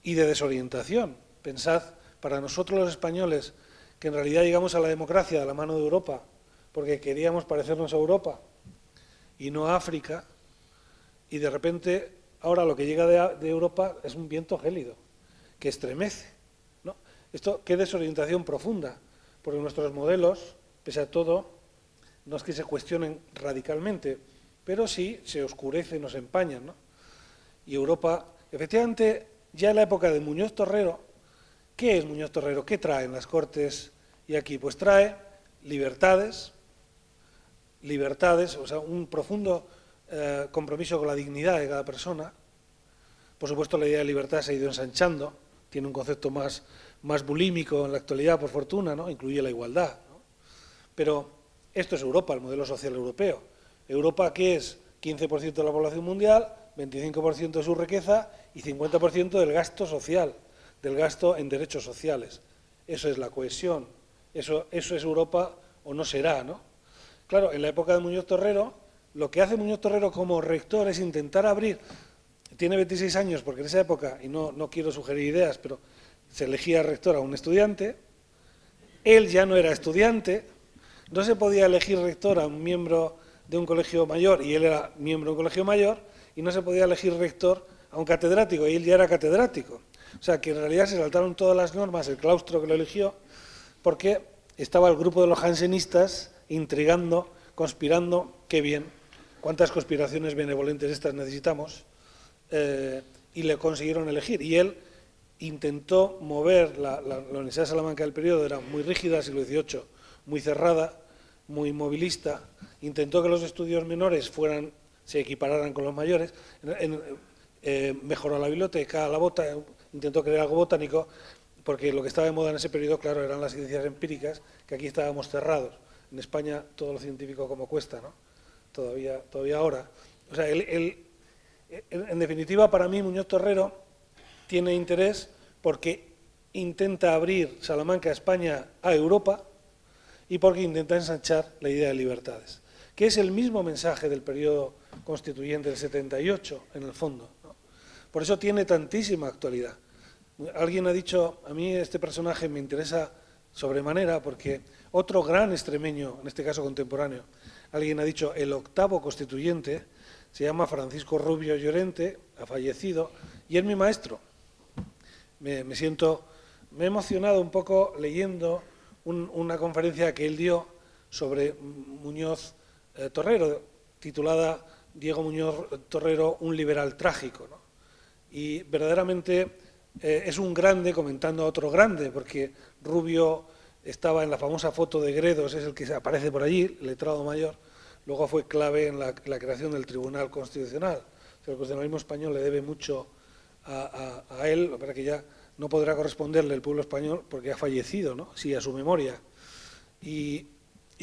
y de desorientación. Pensad, para nosotros los españoles, que en realidad llegamos a la democracia de la mano de Europa, porque queríamos parecernos a Europa y no a África, y de repente ahora lo que llega de Europa es un viento gélido, que estremece, ¿no? Esto, qué desorientación profunda, porque nuestros modelos, pese a todo, no es que se cuestionen radicalmente, pero sí se oscurecen, nos empañan, ¿no? Y Europa, efectivamente, ya en la época de Muñoz Torrero, ¿qué es Muñoz Torrero? ¿Qué trae en las Cortes y aquí? Pues trae libertades, o sea, un profundo compromiso con la dignidad de cada persona. Por supuesto, la idea de libertad se ha ido ensanchando, tiene un concepto más bulímico en la actualidad, por fortuna, ¿no? Incluye la igualdad, ¿no? Pero esto es Europa, el modelo social europeo. Europa, ¿qué es? 15% de la población mundial, 25% de su riqueza y 50% del gasto social, del gasto en derechos sociales. Eso es la cohesión, eso es Europa o no será, ¿no? Claro, en la época de Muñoz Torrero, lo que hace Muñoz Torrero como rector es intentar abrir, tiene 26 años, porque en esa época, y no quiero sugerir ideas, pero se elegía rector a un estudiante, él ya no era estudiante, no se podía elegir rector a un miembro de un colegio mayor, y él era miembro de un colegio mayor, y no se podía elegir rector a un catedrático, y él ya era catedrático. O sea, que en realidad se saltaron todas las normas, el claustro que lo eligió, porque estaba el grupo de los jansenistas intrigando, conspirando, qué bien, cuántas conspiraciones benevolentes estas necesitamos, y le consiguieron elegir. Y él intentó mover, la Universidad de Salamanca del periodo era muy rígida, siglo XVIII, muy cerrada, muy movilista, intentó que los estudios menores se equipararan con los mayores. mejoró la biblioteca, intentó crear algo botánico, porque lo que estaba de moda en ese periodo, claro, eran las ciencias empíricas, que aquí estábamos cerrados. En España todo lo científico como cuesta, ¿no? Todavía ahora. O sea, en definitiva, para mí, Muñoz Torrero tiene interés porque intenta abrir Salamanca, España, a Europa y porque intenta ensanchar la idea de libertades, que es el mismo mensaje del periodo constituyente del 78, en el fondo, ¿no? Por eso tiene tantísima actualidad. Alguien ha dicho, a mí este personaje me interesa sobremanera porque otro gran extremeño, en este caso contemporáneo, alguien ha dicho, el octavo constituyente, se llama Francisco Rubio Llorente, ha fallecido, y es mi maestro. Me he emocionado un poco leyendo una conferencia que él dio sobre Muñoz Torrero, titulada Diego Muñoz Torrero, un liberal trágico, ¿no? Y verdaderamente es un grande comentando a otro grande, porque Rubio estaba en la famosa foto de Gredos, es el que aparece por allí, letrado mayor, luego fue clave en la creación del Tribunal Constitucional. O sea, el constitucionalismo español le debe mucho a él, para que ya no podrá corresponderle el pueblo español porque ha fallecido, ¿no? Sí, a su memoria. Y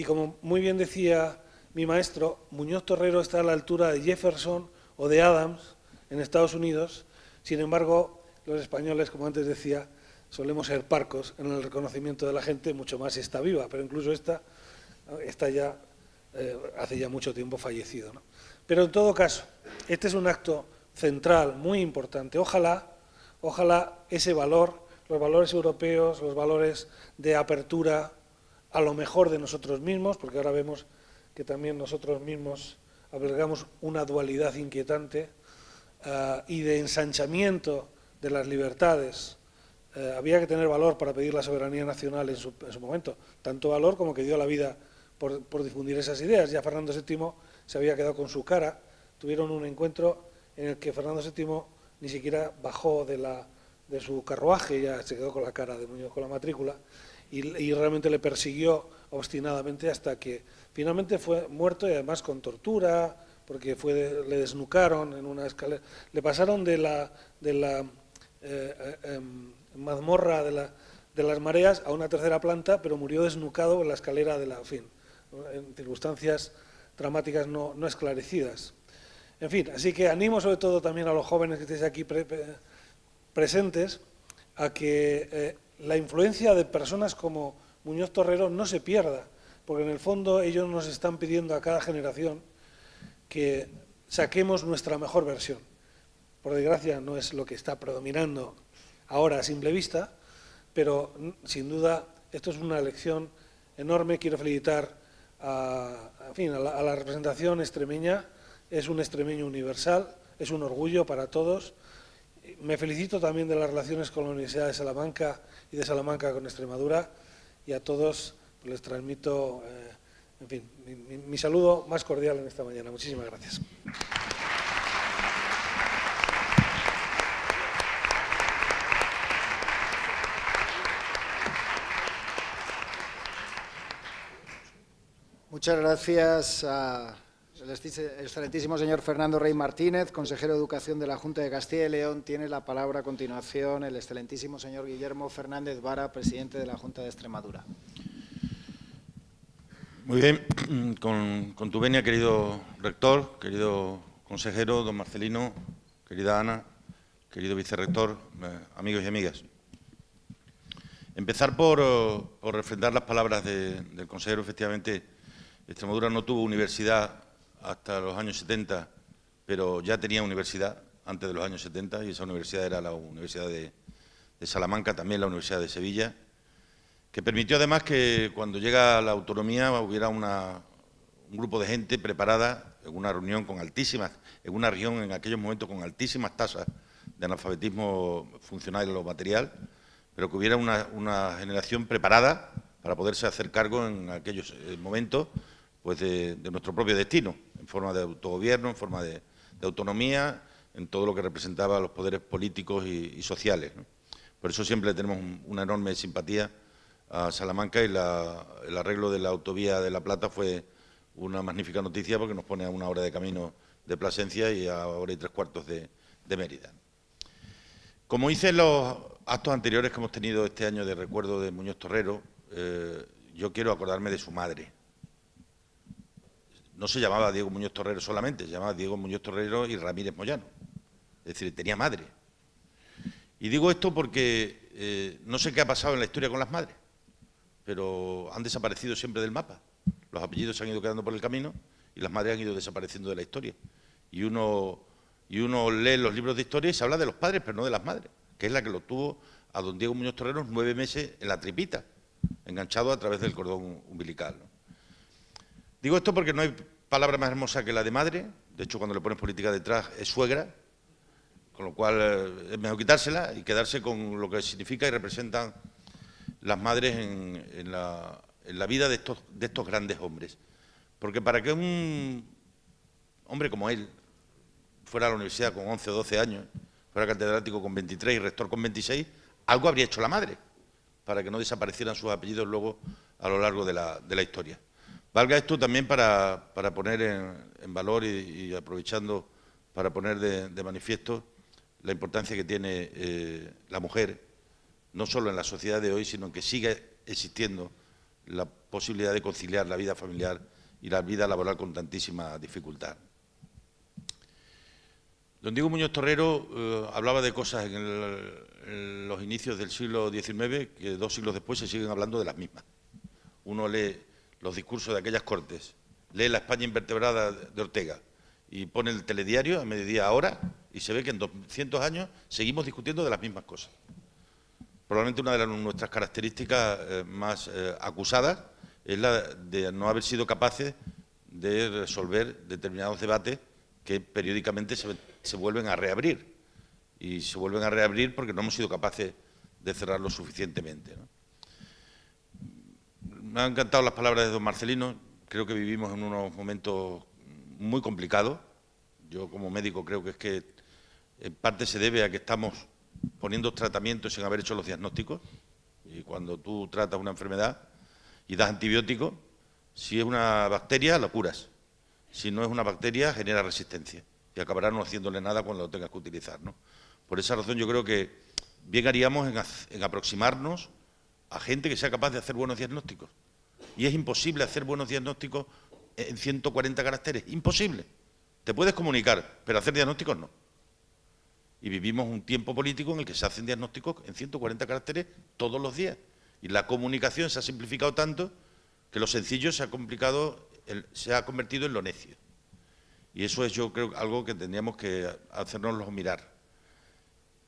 como muy bien decía mi maestro, Muñoz Torrero está a la altura de Jefferson o de Adams en Estados Unidos. Sin embargo, los españoles, como antes decía, solemos ser parcos en el reconocimiento de la gente, mucho más si está viva, pero incluso esta ya hace ya mucho tiempo fallecido, ¿no? Pero en todo caso, este es un acto central, muy importante. Ojalá ese valor, los valores europeos, los valores de apertura a lo mejor de nosotros mismos, porque ahora vemos que también nosotros mismos albergamos una dualidad inquietante, y de ensanchamiento de las libertades. Había que tener valor para pedir la soberanía nacional en su momento, tanto valor como que dio la vida por difundir esas ideas. Ya Fernando VII se había quedado con su cara, tuvieron un encuentro en el que Fernando VII ni siquiera bajó de su carruaje, ya se quedó con la cara de Muñoz, con la matrícula, y realmente le persiguió obstinadamente hasta que finalmente fue muerto, y además con tortura, porque le desnucaron en una escalera, le pasaron de la mazmorra de las mareas a una tercera planta, pero murió desnucado en la escalera en circunstancias dramáticas no esclarecidas. En fin, así que animo sobre todo también a los jóvenes que estéis aquí presentes a que la influencia de personas como Muñoz Torrero no se pierda, porque en el fondo ellos nos están pidiendo a cada generación que saquemos nuestra mejor versión. Por desgracia no es lo que está predominando ahora a simple vista, pero sin duda esto es una lección enorme. Quiero felicitar a la representación extremeña, es un extremeño universal, es un orgullo para todos. Me felicito también de las relaciones con la Universidad de Salamanca y de Salamanca con Extremadura, y a todos les transmito mi saludo más cordial en esta mañana. Muchísimas gracias. Muchas gracias al excelentísimo señor Fernando Rey Martínez, consejero de Educación de la Junta de Castilla y León. Tiene la palabra a continuación el excelentísimo señor Guillermo Fernández Vara, presidente de la Junta de Extremadura. Muy bien, con tu venia, querido rector, querido consejero, don Marcelino, querida Ana, querido vicerrector, amigos y amigas. Empezar por refrendar las palabras del consejero. Efectivamente, Extremadura no tuvo universidad hasta los años 70, pero ya tenía universidad antes de los años 70, y esa universidad era la Universidad de Salamanca, también la Universidad de Sevilla, que permitió además que cuando llega la autonomía hubiera un grupo de gente preparada en una reunión con altísimas, en una región en aquellos momentos con altísimas tasas de analfabetismo funcional o material, pero que hubiera una generación preparada para poderse hacer cargo en aquellos momentos pues de nuestro propio destino, en forma de autogobierno, en forma de autonomía, en todo lo que representaba a los poderes políticos y sociales, ¿no? Por eso siempre tenemos una enorme simpatía a Salamanca, y el arreglo de la autovía de La Plata fue una magnífica noticia, porque nos pone a 1 hora de camino de Plasencia y a 1 hora y 3/4 de de Mérida. Como hice en los actos anteriores que hemos tenido este año de recuerdo de Muñoz Torrero, yo quiero acordarme de su madre. No se llamaba Diego Muñoz Torrero solamente, se llamaba Diego Muñoz Torrero y Ramírez Moyano. Es decir, tenía madre. Y digo esto porque no sé qué ha pasado en la historia con las madres, pero han desaparecido siempre del mapa. Los apellidos se han ido quedando por el camino y las madres han ido desapareciendo de la historia. Y uno lee los libros de historia y se habla de los padres, pero no de las madres, que es la que lo tuvo a don Diego Muñoz Torrero 9 meses en la tripita, enganchado a través del cordón umbilical, ¿no? Digo esto porque no hay palabra más hermosa que la de madre. De hecho, cuando le pones política detrás es suegra, con lo cual es mejor quitársela y quedarse con lo que significa y representan las madres en la vida de estos grandes hombres. Porque para que un hombre como él fuera a la universidad con 11 o 12 años, fuera catedrático con 23 y rector con 26, algo habría hecho la madre para que no desaparecieran sus apellidos luego a lo largo de la historia. Valga esto también para poner en valor y aprovechando para poner de manifiesto la importancia que tiene la mujer, no solo en la sociedad de hoy, sino que sigue existiendo la posibilidad de conciliar la vida familiar y la vida laboral con tantísima dificultad. Don Diego Muñoz Torrero hablaba de cosas en los inicios del siglo XIX que 2 siglos después se siguen hablando de las mismas. Uno lee los discursos de aquellas cortes, lee La España invertebrada de Ortega y pone el telediario a mediodía ahora y se ve que en 200 años seguimos discutiendo de las mismas cosas. Probablemente una de nuestras características más acusadas es la de no haber sido capaces de resolver determinados debates que periódicamente se vuelven a reabrir. Y se vuelven a reabrir porque no hemos sido capaces de cerrarlo suficientemente, ¿no? Me han encantado las palabras de don Marcelino. Creo que vivimos en unos momentos muy complicados. Yo, como médico, creo que es que en parte se debe a que estamos poniendo tratamientos sin haber hecho los diagnósticos. Y cuando tú tratas una enfermedad y das antibióticos, si es una bacteria, la curas. Si no es una bacteria, genera resistencia y acabará no haciéndole nada cuando lo tengas que utilizar, ¿no? Por esa razón yo creo que bien haríamos en aproximarnos a gente que sea capaz de hacer buenos diagnósticos. Y es imposible hacer buenos diagnósticos en 140 caracteres. Imposible. Te puedes comunicar, pero hacer diagnósticos no. Y vivimos un tiempo político en el que se hacen diagnósticos en 140 caracteres todos los días. Y la comunicación se ha simplificado tanto que lo sencillo se ha convertido en lo necio. Y eso es, yo creo, algo que tendríamos que hacernoslo mirar.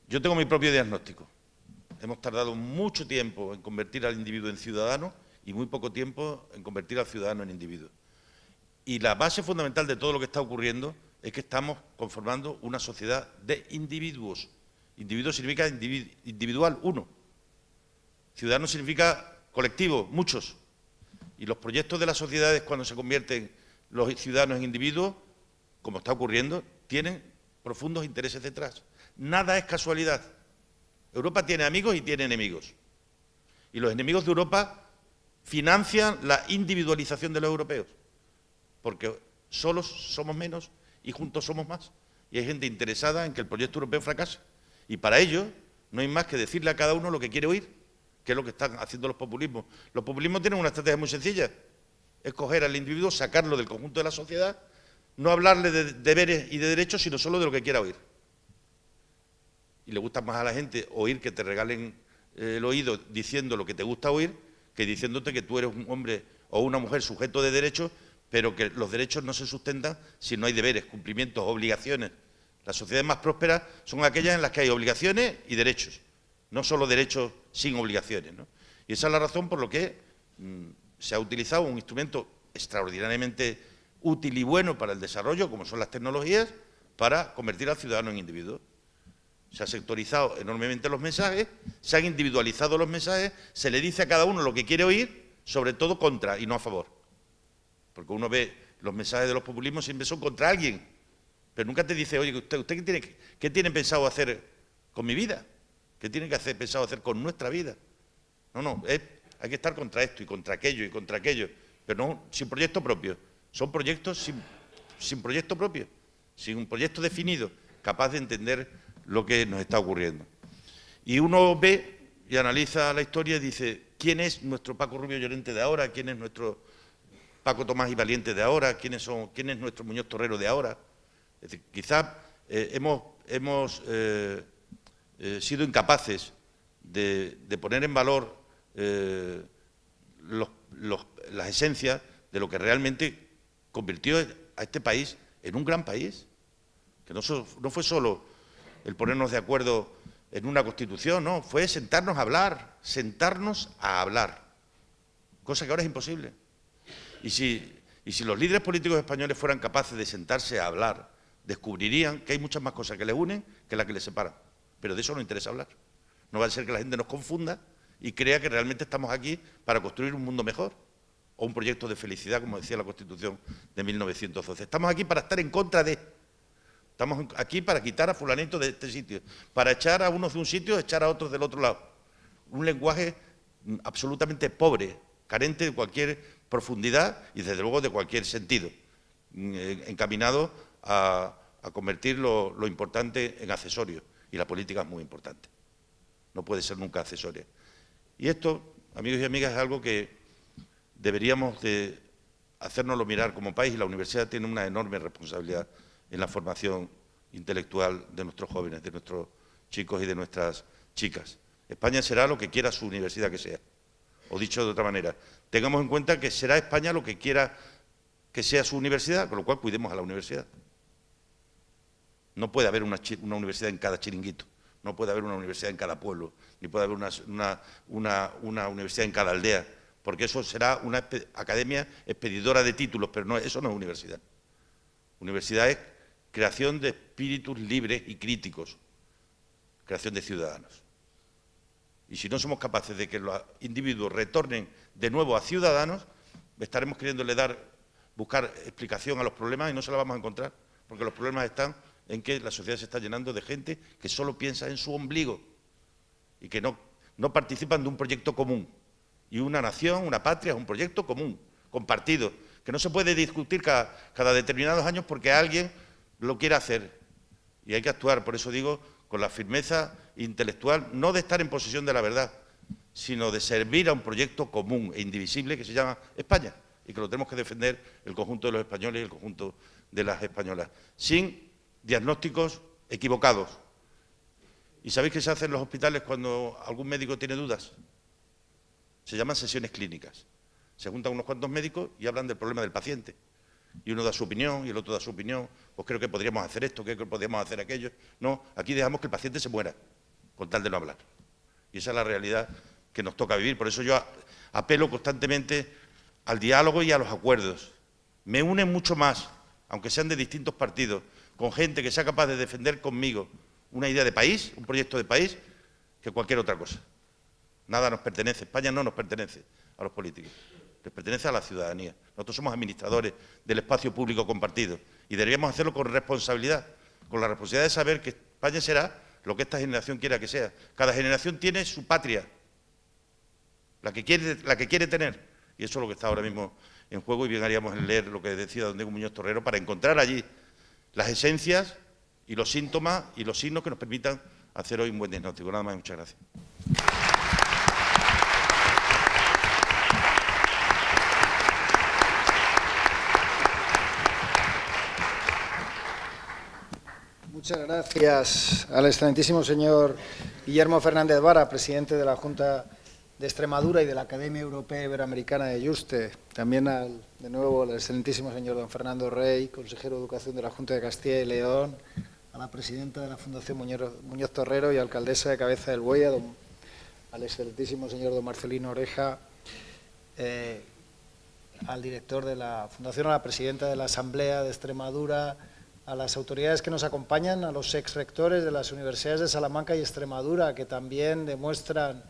Yo tengo mi propio diagnóstico. Hemos tardado mucho tiempo en convertir al individuo en ciudadano y muy poco tiempo en convertir al ciudadano en individuo. Y la base fundamental de todo lo que está ocurriendo es que estamos conformando una sociedad de individuos. Individuo significa individual, uno. Ciudadano significa colectivo, muchos. Y los proyectos de las sociedades, cuando se convierten los ciudadanos en individuos, como está ocurriendo, tienen profundos intereses detrás. Nada es casualidad. Europa tiene amigos y tiene enemigos. Y los enemigos de Europa financian la individualización de los europeos, porque solos somos menos y juntos somos más. Y hay gente interesada en que el proyecto europeo fracase. Y para ello no hay más que decirle a cada uno lo que quiere oír, que es lo que están haciendo los populismos. Los populismos tienen una estrategia muy sencilla: es coger al individuo, sacarlo del conjunto de la sociedad, no hablarle de deberes y de derechos, sino solo de lo que quiera oír. Y le gusta más a la gente oír que te regalen el oído diciendo lo que te gusta oír, que diciéndote que tú eres un hombre o una mujer sujeto de derechos, pero que los derechos no se sustentan si no hay deberes, cumplimientos, obligaciones. Las sociedades más prósperas son aquellas en las que hay obligaciones y derechos, no solo derechos sin obligaciones, ¿no? Y esa es la razón por la que se ha utilizado un instrumento extraordinariamente útil y bueno para el desarrollo, como son las tecnologías, para convertir al ciudadano en individuo. Se han sectorizado enormemente los mensajes, se han individualizado los mensajes, se le dice a cada uno lo que quiere oír, sobre todo contra y no a favor. Porque uno ve los mensajes de los populismos siempre son contra alguien, pero nunca te dice, oye, ¿usted qué tiene pensado hacer con mi vida? ¿Qué tiene pensado hacer con nuestra vida? No, hay que estar contra esto y contra aquello, pero no sin proyecto propio. Son proyectos sin proyecto propio, sin un proyecto definido, capaz de entender lo que nos está ocurriendo. Y uno ve y analiza la historia y dice, ¿quién es nuestro Paco Rubio Llorente de ahora? ¿Quién es nuestro Paco Tomás y Valiente de ahora? ¿Quién es nuestro Muñoz Torrero de ahora? Es decir, quizás hemos sido incapaces de poner en valor las esencias de lo que realmente convirtió a este país en un gran país, que no fue solo el ponernos de acuerdo en una Constitución, no, fue sentarnos a hablar, cosa que ahora es imposible. Y si los líderes políticos españoles fueran capaces de sentarse a hablar, descubrirían que hay muchas más cosas que les unen que las que les separan, pero de eso no interesa hablar. No va a ser que la gente nos confunda y crea que realmente estamos aquí para construir un mundo mejor o un proyecto de felicidad, como decía la Constitución de 1912. Estamos aquí para estar en contra de... Estamos aquí para quitar a fulanito de este sitio, para echar a unos de un sitio, echar a otros del otro lado. Un lenguaje absolutamente pobre, carente de cualquier profundidad y, desde luego, de cualquier sentido, encaminado a convertir lo importante en accesorio. Y la política es muy importante. No puede ser nunca accesoria. Y esto, amigos y amigas, es algo que deberíamos de hacérnoslo mirar como país, y la universidad tiene una enorme responsabilidad en la formación intelectual de nuestros jóvenes, de nuestros chicos y de nuestras chicas. España será lo que quiera su universidad que sea. O dicho de otra manera, tengamos en cuenta que será España lo que quiera que sea su universidad, con lo cual cuidemos a la universidad. No puede haber una universidad en cada chiringuito, no puede haber una universidad en cada pueblo, ni puede haber una universidad en cada aldea, porque eso será una academia expedidora de títulos, pero no, eso no es universidad. Universidad es creación de espíritus libres y críticos, creación de ciudadanos. Y si no somos capaces de que los individuos retornen de nuevo a ciudadanos, estaremos queriéndole buscar explicación a los problemas y no se la vamos a encontrar, porque los problemas están en que la sociedad se está llenando de gente que solo piensa en su ombligo y que no participan de un proyecto común. Y una nación, una patria, es un proyecto común, compartido, que no se puede discutir cada determinados años porque alguien lo quiere hacer. Y hay que actuar, por eso digo, con la firmeza intelectual, no de estar en posesión de la verdad, sino de servir a un proyecto común e indivisible que se llama España, y que lo tenemos que defender el conjunto de los españoles y el conjunto de las españolas, sin diagnósticos equivocados. ¿Y sabéis qué se hace en los hospitales cuando algún médico tiene dudas? Se llaman sesiones clínicas. Se juntan unos cuantos médicos y hablan del problema del paciente. Y uno da su opinión y el otro da su opinión. Pues creo que podríamos hacer esto, creo que podríamos hacer aquello. No, aquí dejamos que el paciente se muera, con tal de no hablar. Y esa es la realidad que nos toca vivir. Por eso yo apelo constantemente al diálogo y a los acuerdos. Me unen mucho más, aunque sean de distintos partidos, con gente que sea capaz de defender conmigo una idea de país, un proyecto de país, que cualquier otra cosa. Nada nos pertenece, España no nos pertenece a los políticos, les pertenece a la ciudadanía. Nosotros somos administradores del espacio público compartido y deberíamos hacerlo con responsabilidad, con la responsabilidad de saber que España será lo que esta generación quiera que sea. Cada generación tiene su patria, la que quiere tener, y eso es lo que está ahora mismo en juego, y bien haríamos en leer lo que decía don Diego Muñoz Torrero para encontrar allí las esencias y los síntomas y los signos que nos permitan hacer hoy un buen diagnóstico. Nada más, muchas gracias. Muchas gracias al excelentísimo señor Guillermo Fernández Vara, presidente de la Junta de Extremadura y de la Academia Europea Iberoamericana de Yuste. También de nuevo al excelentísimo señor don Fernando Rey, consejero de Educación de la Junta de Castilla y León, a la presidenta de la Fundación Muñoz Torrero y alcaldesa de Cabeza del Buey, al excelentísimo señor don Marcelino Oreja, al director de la Fundación, a la presidenta de la Asamblea de Extremadura, a las autoridades que nos acompañan, a los exrectores de las universidades de Salamanca y Extremadura, que también demuestran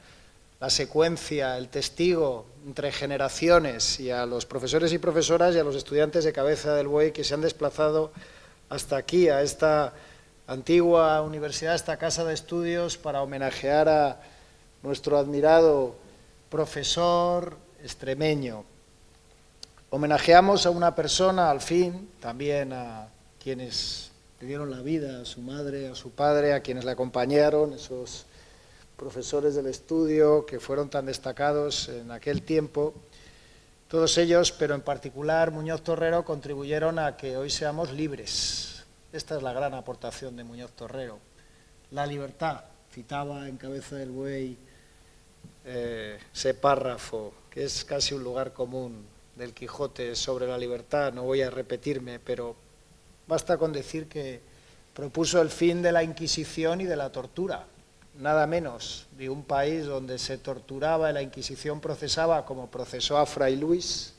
la secuencia, el testigo entre generaciones, y a los profesores y profesoras y a los estudiantes de Cabeza del Buey que se han desplazado hasta aquí, a esta antigua universidad, a esta casa de estudios, para homenajear a nuestro admirado profesor extremeño. Homenajeamos a una persona, al fin, también a quienes le dieron la vida, a su madre, a su padre, a quienes le acompañaron, esos profesores del estudio que fueron tan destacados en aquel tiempo. Todos ellos, pero en particular Muñoz Torrero, contribuyeron a que hoy seamos libres. Esta es la gran aportación de Muñoz Torrero. La libertad, citaba en Cabeza del Buey ese párrafo, que es casi un lugar común del Quijote sobre la libertad, no voy a repetirme, pero basta con decir que propuso el fin de la Inquisición y de la tortura, nada menos, de un país donde se torturaba y la Inquisición procesaba, como procesó a Fray Luis,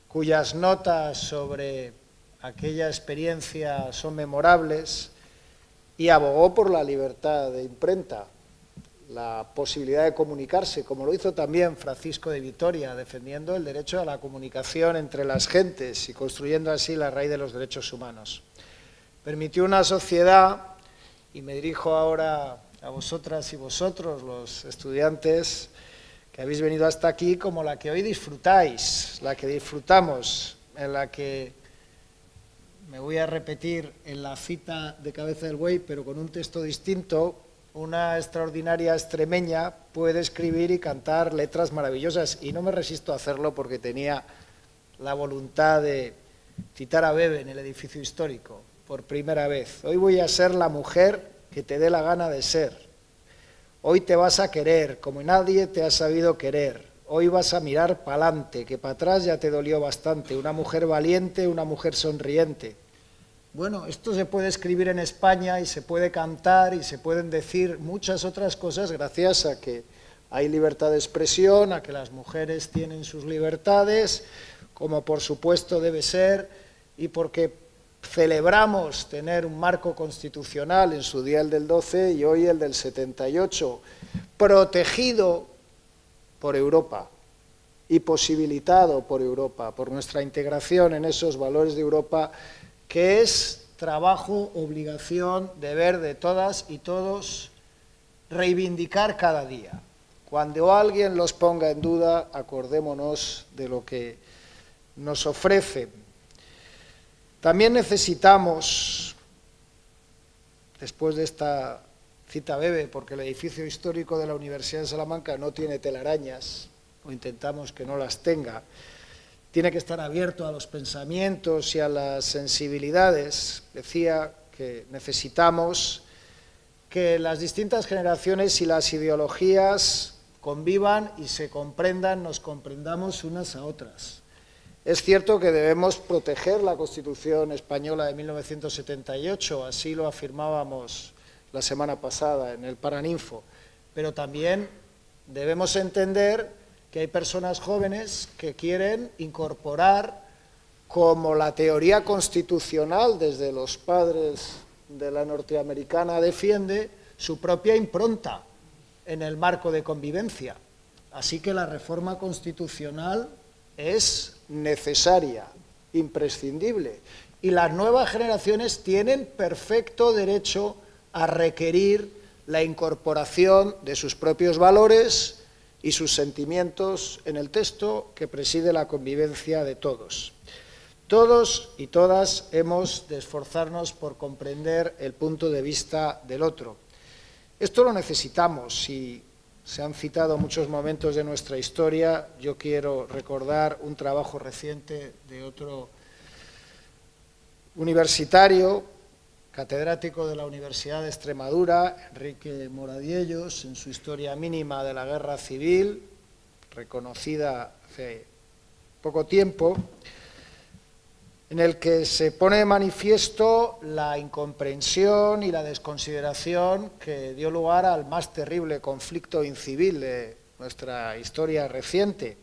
cuyas notas sobre aquella experiencia son memorables, y abogó por la libertad de imprenta, la posibilidad de comunicarse, como lo hizo también Francisco de Vitoria, defendiendo el derecho a la comunicación entre las gentes y construyendo así la raíz de los derechos humanos. Permitió una sociedad, y me dirijo ahora a vosotras y vosotros, los estudiantes que habéis venido hasta aquí, como la que hoy disfrutáis, la que disfrutamos, en la que me voy a repetir en la cita de Cabeza del Buey, pero con un texto distinto. Una extraordinaria extremeña puede escribir y cantar letras maravillosas, y no me resisto a hacerlo porque tenía la voluntad de citar a Bebe en el edificio histórico, por primera vez. Hoy voy a ser la mujer que te dé la gana de ser. Hoy te vas a querer como nadie te ha sabido querer. Hoy vas a mirar para adelante, que para atrás ya te dolió bastante. Una mujer valiente, una mujer sonriente. Bueno, esto se puede escribir en España y se puede cantar y se pueden decir muchas otras cosas gracias a que hay libertad de expresión, a que las mujeres tienen sus libertades, como por supuesto debe ser, y porque celebramos tener un marco constitucional, en su día el del 12 y hoy el del 78, protegido por Europa y posibilitado por Europa, por nuestra integración en esos valores de Europa, que es trabajo, obligación, deber de todas y todos reivindicar cada día. Cuando alguien los ponga en duda, acordémonos de lo que nos ofrecen. También necesitamos, después de esta cita Bebe, porque el edificio histórico de la Universidad de Salamanca no tiene telarañas, o intentamos que no las tenga, tiene que estar abierto a los pensamientos y a las sensibilidades. Decía que necesitamos que las distintas generaciones y las ideologías convivan y se comprendan, nos comprendamos unas a otras. Es cierto que debemos proteger la Constitución española de 1978, así lo afirmábamos la semana pasada en el Paraninfo, pero también debemos entender que hay personas jóvenes que quieren incorporar, como la teoría constitucional desde los padres de la norteamericana defiende, su propia impronta en el marco de convivencia. Así que la reforma constitucional es necesaria, imprescindible, y las nuevas generaciones tienen perfecto derecho a requerir la incorporación de sus propios valores y sus sentimientos en el texto que preside la convivencia de todos. Todos y todas hemos de esforzarnos por comprender el punto de vista del otro. Esto lo necesitamos y se han citado muchos momentos de nuestra historia. Yo quiero recordar un trabajo reciente de otro universitario, catedrático de la Universidad de Extremadura, Enrique Moradiellos, en su Historia mínima de la Guerra Civil, reconocida hace poco tiempo, en el que se pone de manifiesto la incomprensión y la desconsideración que dio lugar al más terrible conflicto incivil de nuestra historia reciente,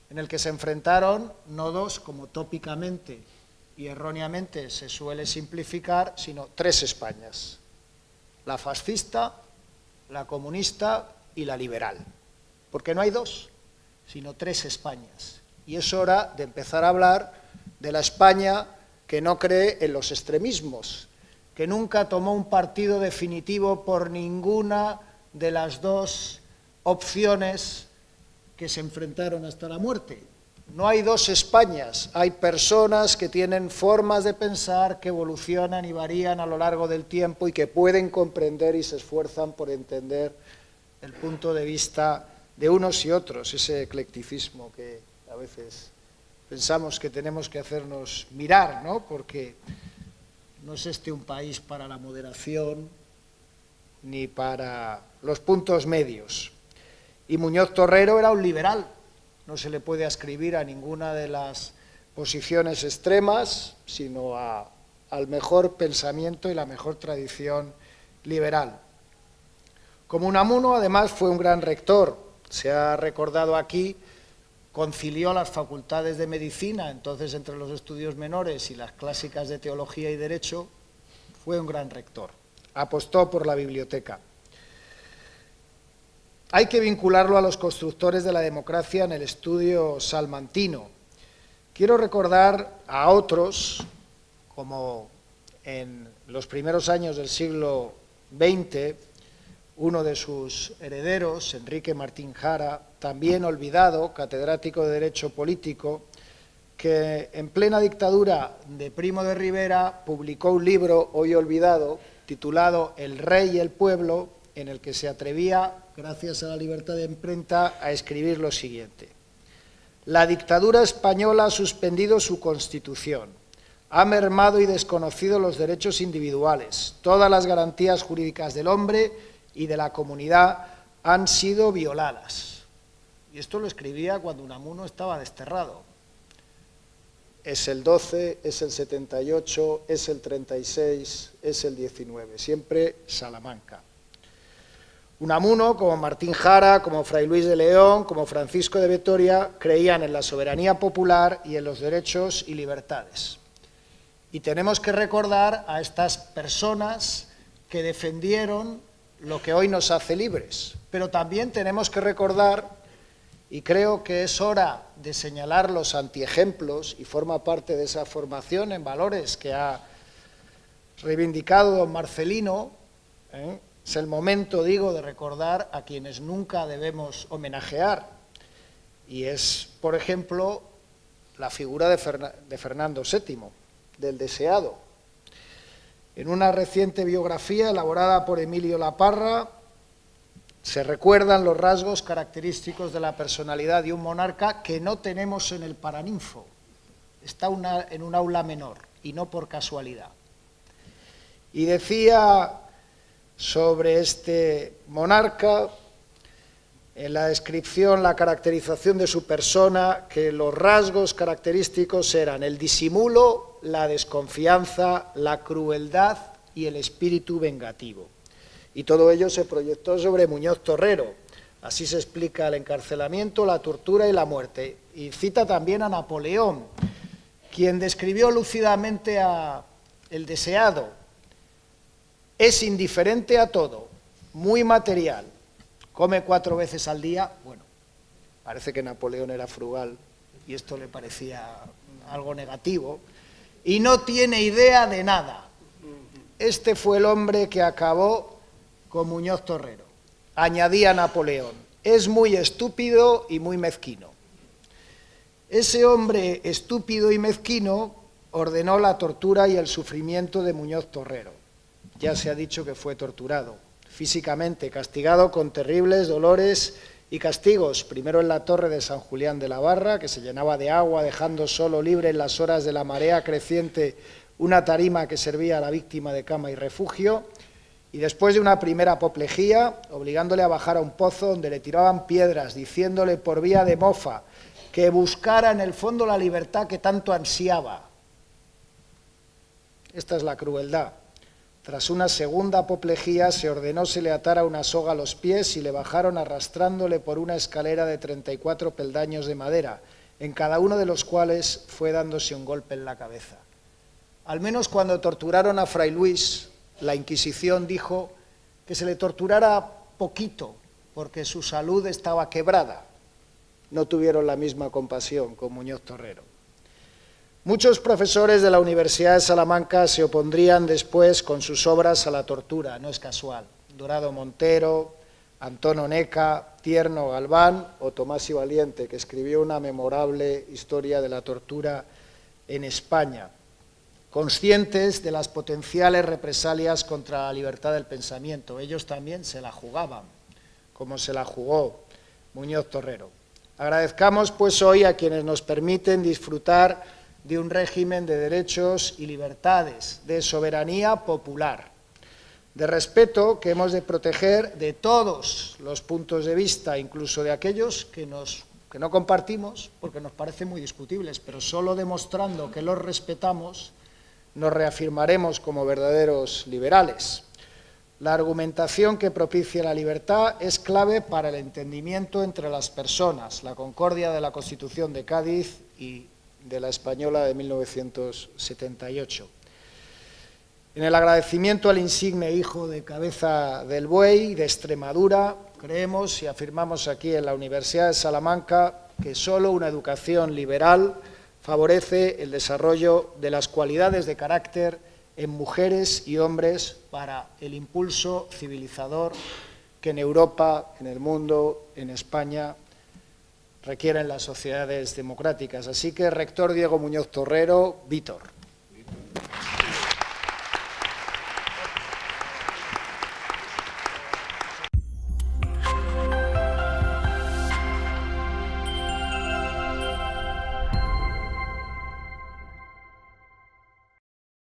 en el que se enfrentaron no dos, como tópicamente y erróneamente se suele simplificar, sino tres Españas: la fascista, la comunista y la liberal. Porque no hay dos, sino tres Españas. Y es hora de empezar a hablar de la España que no cree en los extremismos, que nunca tomó un partido definitivo por ninguna de las dos opciones que se enfrentaron hasta la muerte, No hay dos Españas, hay personas que tienen formas de pensar que evolucionan y varían a lo largo del tiempo y que pueden comprender y se esfuerzan por entender el punto de vista de unos y otros, ese eclecticismo que a veces pensamos que tenemos que hacernos mirar, ¿no? Porque no es este un país para la moderación ni para los puntos medios. Y Muñoz Torrero era un liberal, no se le puede ascribir a ninguna de las posiciones extremas, sino al mejor pensamiento y la mejor tradición liberal. Como Unamuno, además, fue un gran rector, se ha recordado aquí, concilió las facultades de medicina, entonces entre los estudios menores y las clásicas de teología y derecho, fue un gran rector, apostó por la biblioteca. Hay que vincularlo a los constructores de la democracia en el estudio salmantino. Quiero recordar a otros, como en los primeros años del siglo XX, uno de sus herederos, Enrique Martín Jara, también olvidado, catedrático de Derecho Político, que en plena dictadura de Primo de Rivera publicó un libro, hoy olvidado, titulado El Rey y el Pueblo, en el que se atrevía, gracias a la libertad de imprenta, a escribir lo siguiente. La dictadura española ha suspendido su Constitución, ha mermado y desconocido los derechos individuales, todas las garantías jurídicas del hombre y de la comunidad han sido violadas. Y esto lo escribía cuando Unamuno estaba desterrado. Es el 12, es el 78, es el 36, es el 19, siempre Salamanca. Unamuno, como Martín Jara, como Fray Luis de León, como Francisco de Vitoria, creían en la soberanía popular y en los derechos y libertades. Y tenemos que recordar a estas personas que defendieron lo que hoy nos hace libres, pero también tenemos que recordar, y creo que es hora de señalar los antiejemplos, y forma parte de esa formación en valores que ha reivindicado don Marcelino, es el momento, digo, de recordar a quienes nunca debemos homenajear, y es, por ejemplo, la figura de Fernando VII, del Deseado. En una reciente biografía elaborada por Emilio Laparra, se recuerdan los rasgos característicos de la personalidad de un monarca que no tenemos en el Paraninfo. Está en un aula menor, y no por casualidad. Y decía sobre este monarca, en la descripción, la caracterización de su persona, que los rasgos característicos eran el disimulo, la desconfianza, la crueldad y el espíritu vengativo. Y todo ello se proyectó sobre Muñoz Torrero. Así se explica el encarcelamiento, la tortura y la muerte. Y cita también a Napoleón, quien describió lúcidamente a El Deseado. Es indiferente a todo, muy material, come 4 veces al día. Bueno, parece que Napoleón era frugal y esto le parecía algo negativo. Y no tiene idea de nada. Este fue el hombre que acabó con Muñoz Torrero. Añadía Napoleón, es muy estúpido y muy mezquino. Ese hombre estúpido y mezquino ordenó la tortura y el sufrimiento de Muñoz Torrero. Ya se ha dicho que fue torturado, físicamente, castigado con terribles dolores y castigos, primero en la torre de San Julián de la Barra, que se llenaba de agua, dejando solo libre en las horas de la marea creciente una tarima que servía a la víctima de cama y refugio, y después de una primera apoplejía, obligándole a bajar a un pozo donde le tiraban piedras, diciéndole por vía de mofa que buscara en el fondo la libertad que tanto ansiaba. Esta es la crueldad. Tras una segunda apoplejía se ordenó se le atara una soga a los pies y le bajaron arrastrándole por una escalera de 34 peldaños de madera, en cada uno de los cuales fue dándose un golpe en la cabeza. Al menos cuando torturaron a Fray Luis, la Inquisición dijo que se le torturara poquito, porque su salud estaba quebrada. No tuvieron la misma compasión con Muñoz Torrero. Muchos profesores de la Universidad de Salamanca se opondrían después con sus obras a la tortura, no es casual. Dorado Montero, Antón Oneca, Tierno Galván o Tomás y Valiente, que escribió una memorable historia de la tortura en España, conscientes de las potenciales represalias contra la libertad del pensamiento. Ellos también se la jugaban, como se la jugó Muñoz Torrero. Agradezcamos, pues, hoy a quienes nos permiten disfrutar de un régimen de derechos y libertades, de soberanía popular, de respeto que hemos de proteger de todos los puntos de vista, incluso de aquellos que no compartimos porque nos parecen muy discutibles, pero solo demostrando que los respetamos nos reafirmaremos como verdaderos liberales. La argumentación que propicia la libertad es clave para el entendimiento entre las personas, la concordia de la Constitución de Cádiz y de la española de 1978. En el agradecimiento al insigne hijo de Cabeza del Buey de Extremadura, creemos y afirmamos aquí en la Universidad de Salamanca que solo una educación liberal favorece el desarrollo de las cualidades de carácter en mujeres y hombres para el impulso civilizador que en Europa, en el mundo, en España, requieren las sociedades democráticas. Así que, rector Diego Muñoz Torrero, Vítor.